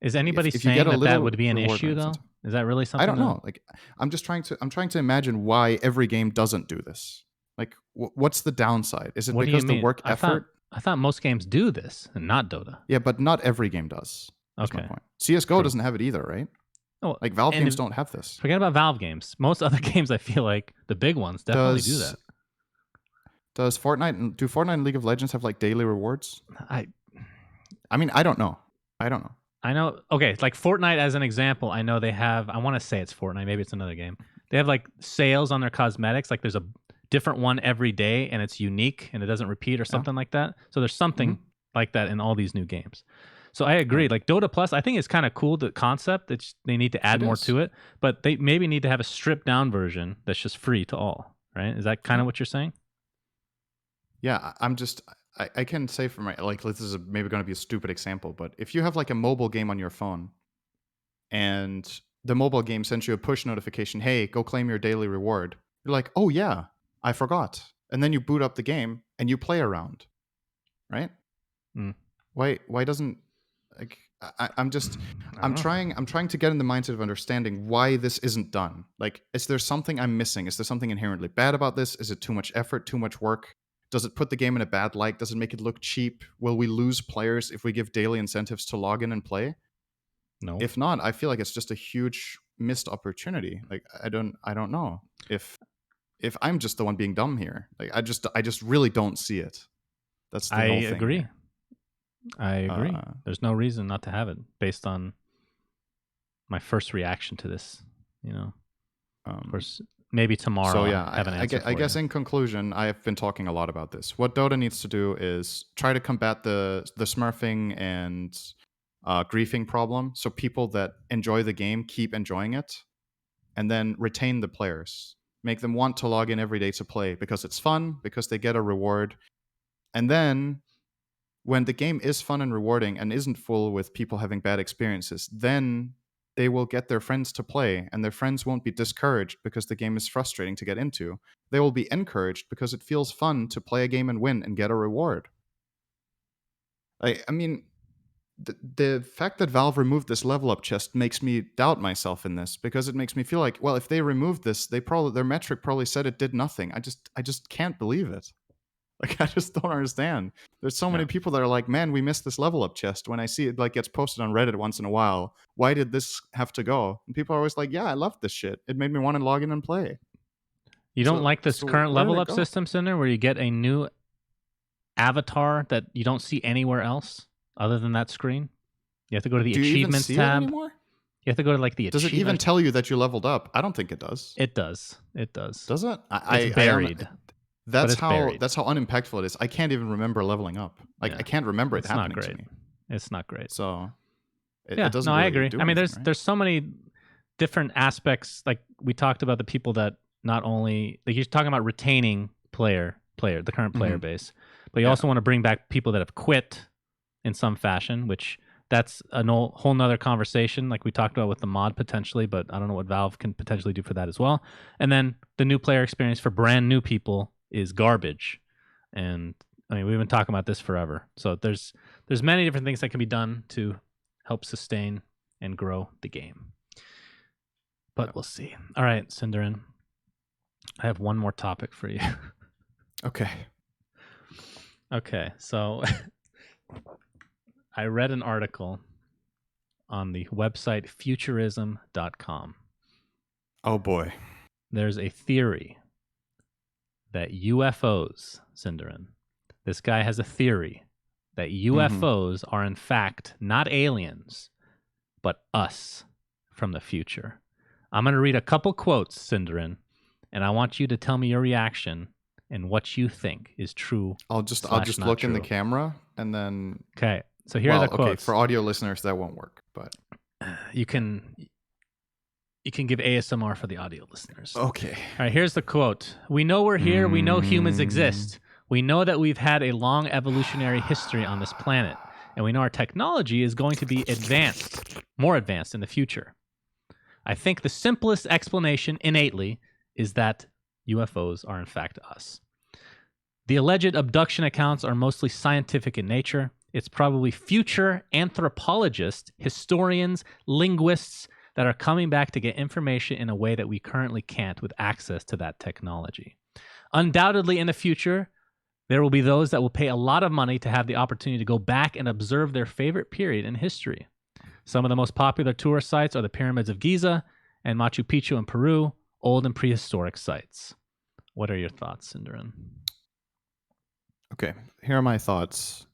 Is anybody if you saying get a that little would be an reward issue though? Is that really something? I don't know. Like, I'm trying to imagine why every game doesn't do this. Like, what's the downside? Is it What do because you the mean? work effort? I thought most games do this, and not Dota. Yeah, but not every game does. That's my point. CSGO doesn't have it either, right? Oh, like Valve games don't have this. Forget about Valve games. Most other games, I feel like the big ones definitely do that. Does Fortnite and League of Legends have like daily rewards? I mean, I don't know. I know. Okay, like Fortnite as an example, I know they have, I want to say it's Fortnite, maybe it's another game. They have like sales on their cosmetics, like there's a different one every day and it's unique and it doesn't repeat or something like that. So there's something like that in all these new games. So I agree. Like Dota Plus, I think it's kind of cool, the concept. They need to add more to it, but they maybe need to have a stripped down version that's just free to all, right? Is that kind of what you're saying? Yeah, I can say for my, like, this is maybe going to be a stupid example, but if you have like a mobile game on your phone and the mobile game sends you a push notification, hey, go claim your daily reward. You're like, oh yeah, I forgot. And then you boot up the game and you play around, right? Why doesn't, like, I'm trying to get in the mindset of understanding why this isn't done. Like, is there something I'm missing? Is there something inherently bad about this? Is it too much effort, too much work? Does it put the game in a bad light? Does it make it look cheap? Will we lose players if we give daily incentives to log in and play? No. If not, I feel like it's just a huge missed opportunity. Like, I don't know if I'm just the one being dumb here. Like, I just really don't see it. That's the whole thing. I agree. There's no reason not to have it based on my first reaction to this, you know. Of course, maybe tomorrow. So yeah, I guess in conclusion, I have been talking a lot about this. What Dota needs to do is try to combat the smurfing and griefing problem, so people that enjoy the game keep enjoying it, and then retain the players. Make them want to log in every day to play because it's fun, because they get a reward, and then when the game is fun and rewarding and isn't full with people having bad experiences, then they will get their friends to play, and their friends won't be discouraged because the game is frustrating to get into. They will be encouraged because it feels fun to play a game and win and get a reward. I mean, the fact that Valve removed this level up chest makes me doubt myself in this, because it makes me feel like, well, if they removed this, their metric probably said it did nothing. I just can't believe it. Like, I just don't understand. There's so many people that are like, man, we missed this level up chest. When I see it like gets posted on Reddit once in a while, why did this have to go? And people are always like, yeah, I love this shit. It made me want to log in and play. You don't like this current level up system, Cinder, where you get a new avatar that you don't see anywhere else other than that screen? You have to go to the achievements tab. You have to go to like the achievement. Does it even tell you that you leveled up? I don't think it does. It does. It does. Does it? It's buried. That's how unimpactful it is. I can't even remember leveling up. Like, I can't remember it happening to me. It's not great. So it doesn't. No, really I agree. I mean, there's so many different aspects. Like, we talked about the people that not only, like, you're talking about retaining the current player base, but you also want to bring back people that have quit in some fashion, which that's a whole nother conversation, like we talked about with the mod potentially, but I don't know what Valve can potentially do for that as well. And then the new player experience for brand new people is garbage. And I mean, we've been talking about this forever. So there's many different things that can be done to help sustain and grow the game. But we'll see. All right, Cinderin, I have one more topic for you. Okay. So I read an article on the website futurism.com. Oh boy. There's a theory that UFOs, Cinderin, this guy has a theory that UFOs are in fact not aliens, but us from the future. I'm going to read a couple quotes, Cinderin, and I want you to tell me your reaction and what you think is true. I'll just look in the camera and then. Okay. So here are the quotes. Okay, for audio listeners that won't work, but you can give ASMR for the audio listeners. Okay. All right, here's the quote. We know we're here. We know humans exist. We know that we've had a long evolutionary history on this planet, and we know our technology is going to be more advanced in the future. I think the simplest explanation innately is that UFOs are in fact us. The alleged abduction accounts are mostly scientific in nature. It's probably future anthropologists, historians, linguists that are coming back to get information in a way that we currently can't with access to that technology. Undoubtedly, in the future, there will be those that will pay a lot of money to have the opportunity to go back and observe their favorite period in history. Some of the most popular tourist sites are the pyramids of Giza and Machu Picchu in Peru, old and prehistoric sites. What are your thoughts, Cinderin? Okay, here are my thoughts.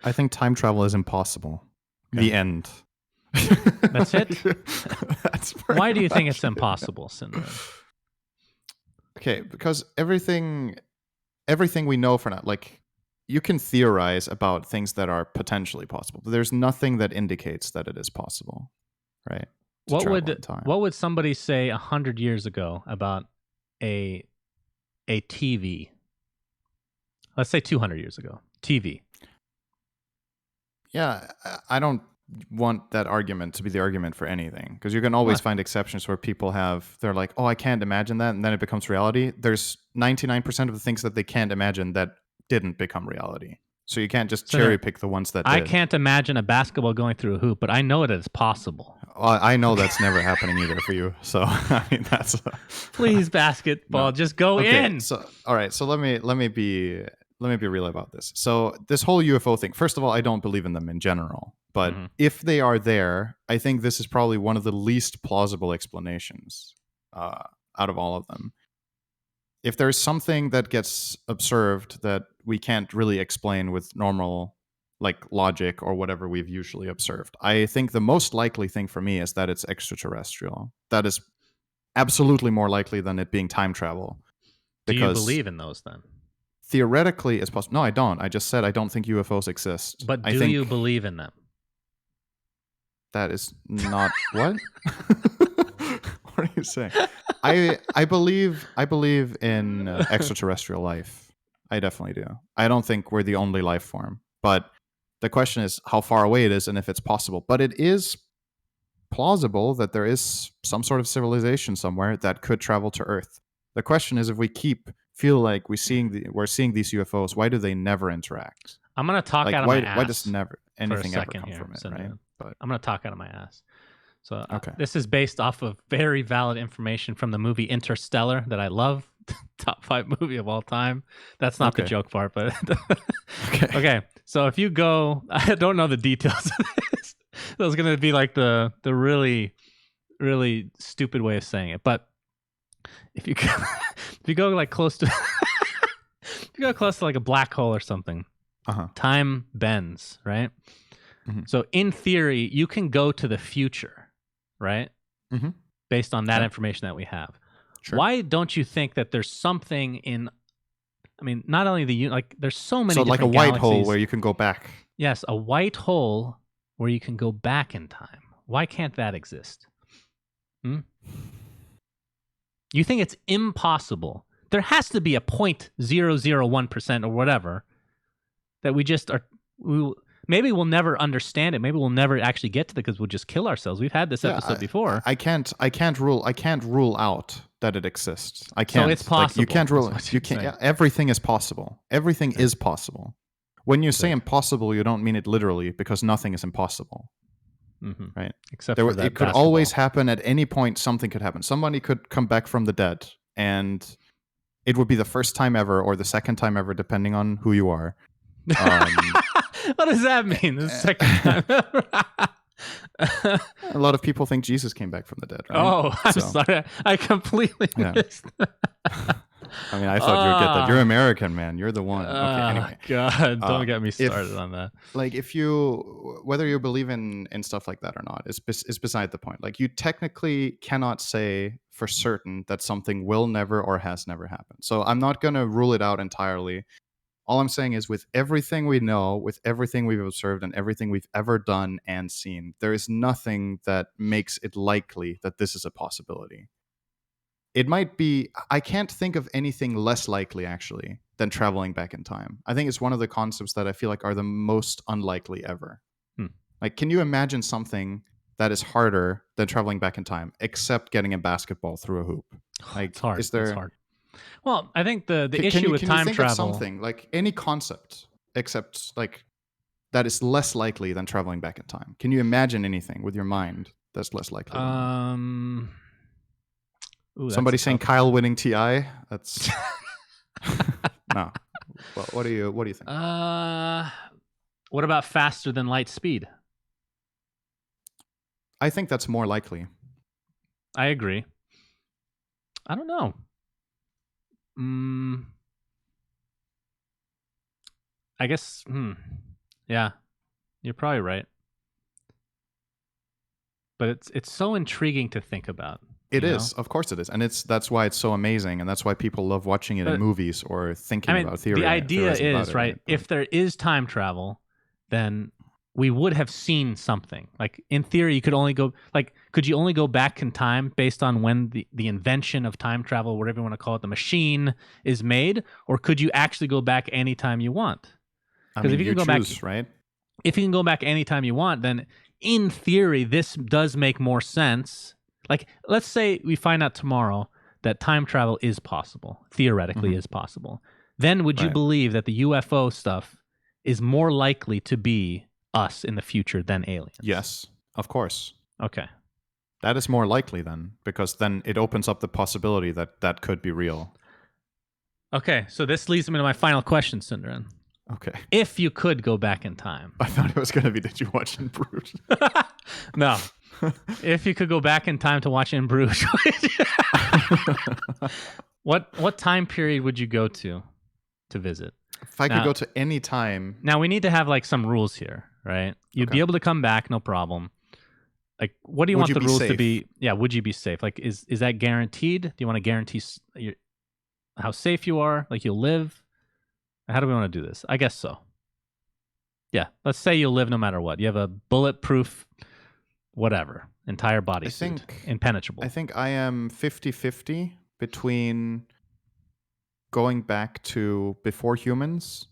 I think time travel is impossible. Okay. The end. That's it? Why do you think it's impossible, Cinderin? Okay, because everything we know for now, like, you can theorize about things that are potentially possible, but there's nothing that indicates that it is possible, right? What would somebody say 100 years ago about a TV? Let's say 200 years ago. TV. Yeah, I don't want that argument to be the argument for anything, because you can always find exceptions where they're like, oh, I can't imagine that, and then it becomes reality. There's 99% of the things that they can't imagine that didn't become reality. So you can't just cherry pick the ones that did. I can't imagine a basketball going through a hoop, but I know it is possible. I know that's never happening either for you. So I mean, that's please, basketball, just go in. So all right, so let me be real about this. So this whole UFO thing, first of all, I don't believe in them in general, but if they are there, I think this is probably one of the least plausible explanations out of all of them. If there's something that gets observed that we can't really explain with normal, like, logic or whatever we've usually observed, I think the most likely thing for me is that it's extraterrestrial. That is absolutely more likely than it being time travel. Do you believe in those then? Theoretically, it's possible. No, I don't. I just said I don't think UFOs exist. But do you believe in them? That is not what? What are you saying? I believe in extraterrestrial life. I definitely do. I don't think we're the only life form. But the question is how far away it is and if it's possible. But it is plausible that there is some sort of civilization somewhere that could travel to Earth. The question is, if we feel like we're seeing these UFOs, why do they never interact? I'm gonna talk out of my ass. Why does never anything ever come from it? Right? But I'm gonna talk out of my ass. So this is based off of very valid information from the movie Interstellar that I love, top 5 movie of all time. That's not the joke part, but okay. So if you go, I don't know the details of this. That was gonna be like the really, really stupid way of saying it, but if you go like close to if you go close to like a black hole or something, time bends, right? So in theory, you can go to the future, right? Based on that information that we have. Sure. Why don't you think that there's something in? I mean, not only there's so many. So like a white hole where you can go back. Yes, a white hole where you can go back in time. Why can't that exist? You think it's impossible? There has to be a 0.001% or whatever that we just are. Maybe we'll never understand it. Maybe we'll never actually get to it because we'll just kill ourselves. We've had this episode before. I can't rule out that it exists. I can't. So it's possible. Like, you can't rule. You can't. Yeah, everything is possible. Everything is possible. When you say impossible, you don't mean it literally, because nothing is impossible. Right? Except for that it could always happen at any point. Something could happen. Somebody could come back from the dead, and it would be the first time ever or the second time ever, depending on who you are. What does that mean? The second time ever? A lot of people think Jesus came back from the dead, right? Oh, I'm sorry. I completely missed that. I mean, I thought you would get that. You're American, man. You're the one. Okay, anyway. God, don't get me started on that. Like, whether you believe in stuff like that or not is beside the point. Like, you technically cannot say for certain that something will never or has never happened. So I'm not going to rule it out entirely. All I'm saying is, with everything we know, with everything we've observed, and everything we've ever done and seen, there is nothing that makes it likely that this is a possibility. it might be. I can't think of anything less likely actually than traveling back in time. I think it's one of the concepts that I feel like are the most unlikely ever. Like, can you imagine something that is harder than traveling back in time, except getting a basketball through a hoop? Like, it's hard. Is there? It's hard. Well, I think the issue with time travel. Of something like any concept, except like that is less likely than traveling back in time? Can you imagine anything with your mind that's less likely? Somebody saying Kyle winning TI. That's no. Well, what do you think? What about faster than light speed? I think that's more likely. I agree. I don't know. I guess. Yeah, you're probably right. But it's so intriguing to think about. It is, of course it is, and that's why it's so amazing, and that's why people love watching it in movies or thinking about theory. The idea is right. If there is time travel, then we would have seen something. Like in theory, you could only go. Like, could you only go back in time based on when the invention of time travel, whatever you want to call it, the machine is made, or could you actually go back anytime you want? Because if you can go back, right? If you can go back anytime you want, then in theory, this does make more sense. Like, let's say we find out tomorrow that time travel is possible, theoretically is possible. Then would you believe that the UFO stuff is more likely to be us in the future than aliens? Yes, of course. Okay. That is more likely then, because then it opens up the possibility that that could be real. Okay, so this leads me to my final question, Sindren. Okay. If you could go back in time. I thought it was going to be, did you watch In Bruges? No. If you could go back in time to watch In Bruges, what time period would you go to visit? If I could go to any time. Now, we need to have like some rules here, right? You'd be able to come back, no problem. Like, what do you want the rules to be? Yeah, would you be safe? Like, is that guaranteed? Do you want to guarantee how safe you are? Like, you'll live? How do we want to do this? I guess so. Yeah, let's say you'll live no matter what. You have a bulletproof, whatever, entire bodysuit, impenetrable. I think I am 50-50 between going back to before humans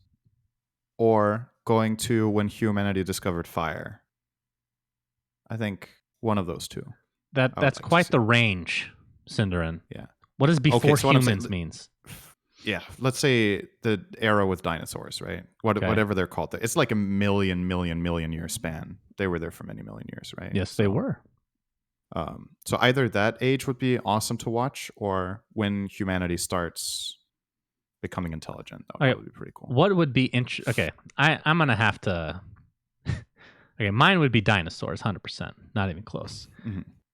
or going to when humanity discovered fire. I think one of those two. That's quite the range, Sindren. Yeah. What does before humans means? Yeah, let's say the era with dinosaurs, right? Whatever they're called. It's like a million year span. They were there for many million years, right? Yes, they were. So either that age would be awesome to watch, or when humanity starts becoming intelligent. That would be pretty cool. What would be interesting? Okay, I'm gonna have to. Okay, mine would be dinosaurs, 100%, not even close.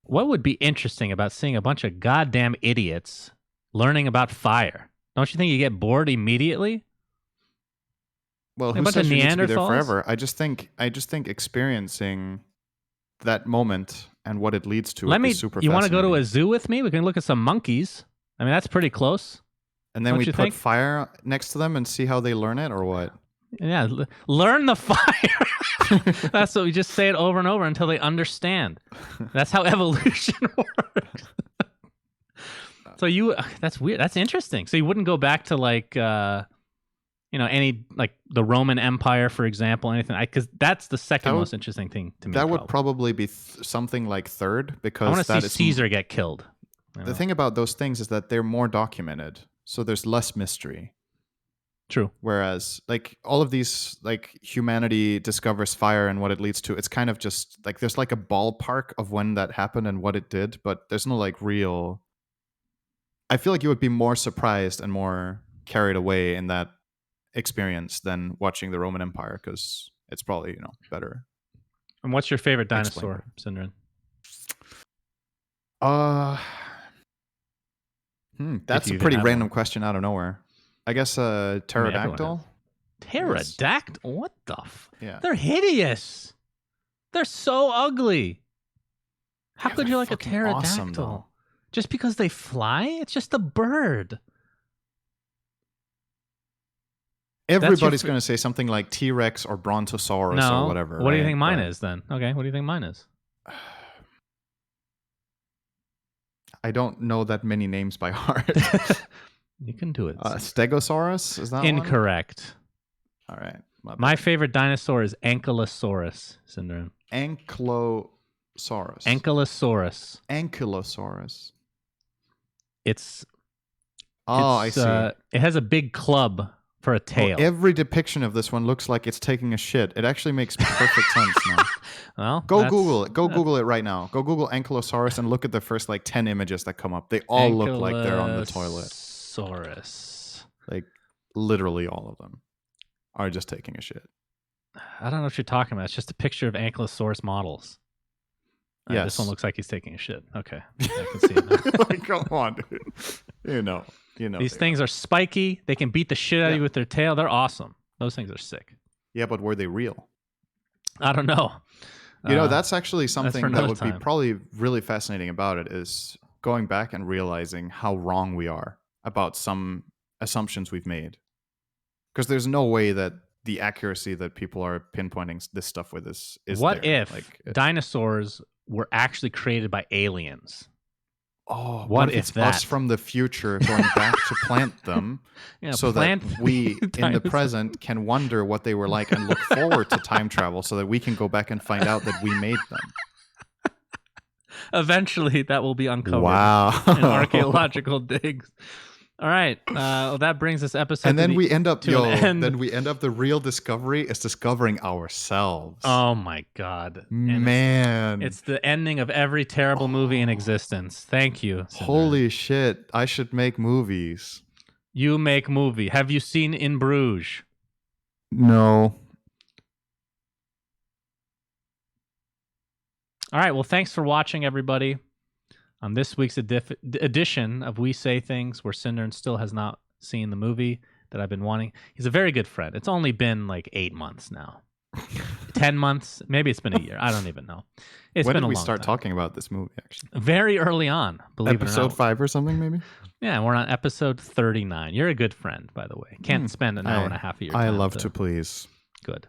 What would be interesting about seeing a bunch of goddamn idiots learning about fire? Don't you think you get bored immediately? Well, who says you need to be there forever? I just think experiencing that moment and what it leads to is super fascinating. You want to go to a zoo with me? We can look at some monkeys. I mean, that's pretty close. And then we put fire next to them and see how they learn it, or what? Yeah, learn the fire. That's what we just say it over and over until they understand. That's how evolution works. So that's weird. That's interesting. So you wouldn't go back to like, any like the Roman Empire, for example, anything, because that's the second most interesting thing to me. That would probably be something like third, because I want to see Caesar get killed. The thing about those things is that they're more documented, so there's less mystery. True. Whereas like all of these, like humanity discovers fire and what it leads to, it's kind of just like there's like a ballpark of when that happened and what it did, but there's no like real. I feel like you would be more surprised and more carried away in that experience than watching the Roman Empire, because it's probably better. And what's your favorite dinosaur, Sindren? That's a pretty random question out of nowhere. I guess pterodactyl. Pterodactyl? What the Yeah. They're hideous. They're so ugly. How could you like a pterodactyl? Awesome, just because they fly? It's just a bird. Everybody's going to say something like T-Rex or Brontosaurus or whatever. What do you think mine is then? Okay, what do you think mine is? I don't know that many names by heart. You can do it. Stegosaurus, is that incorrect? One? All right. My favorite dinosaur is Ankylosaurus, Syndrome. Ankylosaurus. It's I see. It has a big club for a tail. Every depiction of this one looks like it's taking a shit. It actually makes perfect sense now. Well, Google it. Google it right now. Go Google Ankylosaurus and look at the first 10 images that come up. They all look like they're on the toilet. Ankylosaurus. Like literally all of them are just taking a shit. I don't know what you're talking about. It's just a picture of Ankylosaurus models. Yes. This one looks like he's taking a shit. Okay. I can see it now. Come on, dude. You know. These things are spiky. They can beat the shit out of you with their tail. They're awesome. Those things are sick. Yeah, but were they real? I don't know. That's actually something that would be probably really fascinating about it, is going back and realizing how wrong we are about some assumptions we've made. Because there's no way that the accuracy that people are pinpointing this stuff with is what there. If dinosaurs were actually created by aliens? Oh, what if it's us from the future going back to plant them so that we in the present can wonder what they were like and look forward to time travel so that we can go back and find out that we made them. Eventually that will be uncovered in archaeological digs. All right, that brings this episode. And then we end up the real discovery is discovering ourselves. Oh my god, man! It's the ending of every terrible movie in existence. Thank you. Cinder. Holy shit! I should make movies. You make movie. Have you seen In Bruges? No. All right. Well, thanks for watching, everybody. On this week's edition of We Say Things, where Cinder still has not seen the movie that I've been wanting. He's a very good friend. It's only been 8 months now. 10 months? Maybe it's been a year. I don't even know. When did we start talking about this movie, actually? Very early on, believe it or not. Episode 5 or something, maybe? Yeah, we're on episode 39. You're a good friend, by the way. Can't spend an hour and a half of your time. I love to please. Good.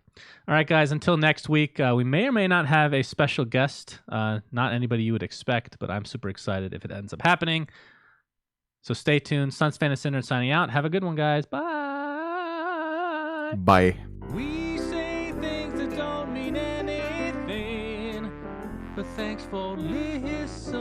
All right, guys, until next week, we may or may not have a special guest. Not anybody you would expect, but I'm super excited if it ends up happening. So stay tuned. Suns Fan and Cinder signing out. Have a good one, guys. Bye. Bye. We say things that don't mean anything, but thanks for listening.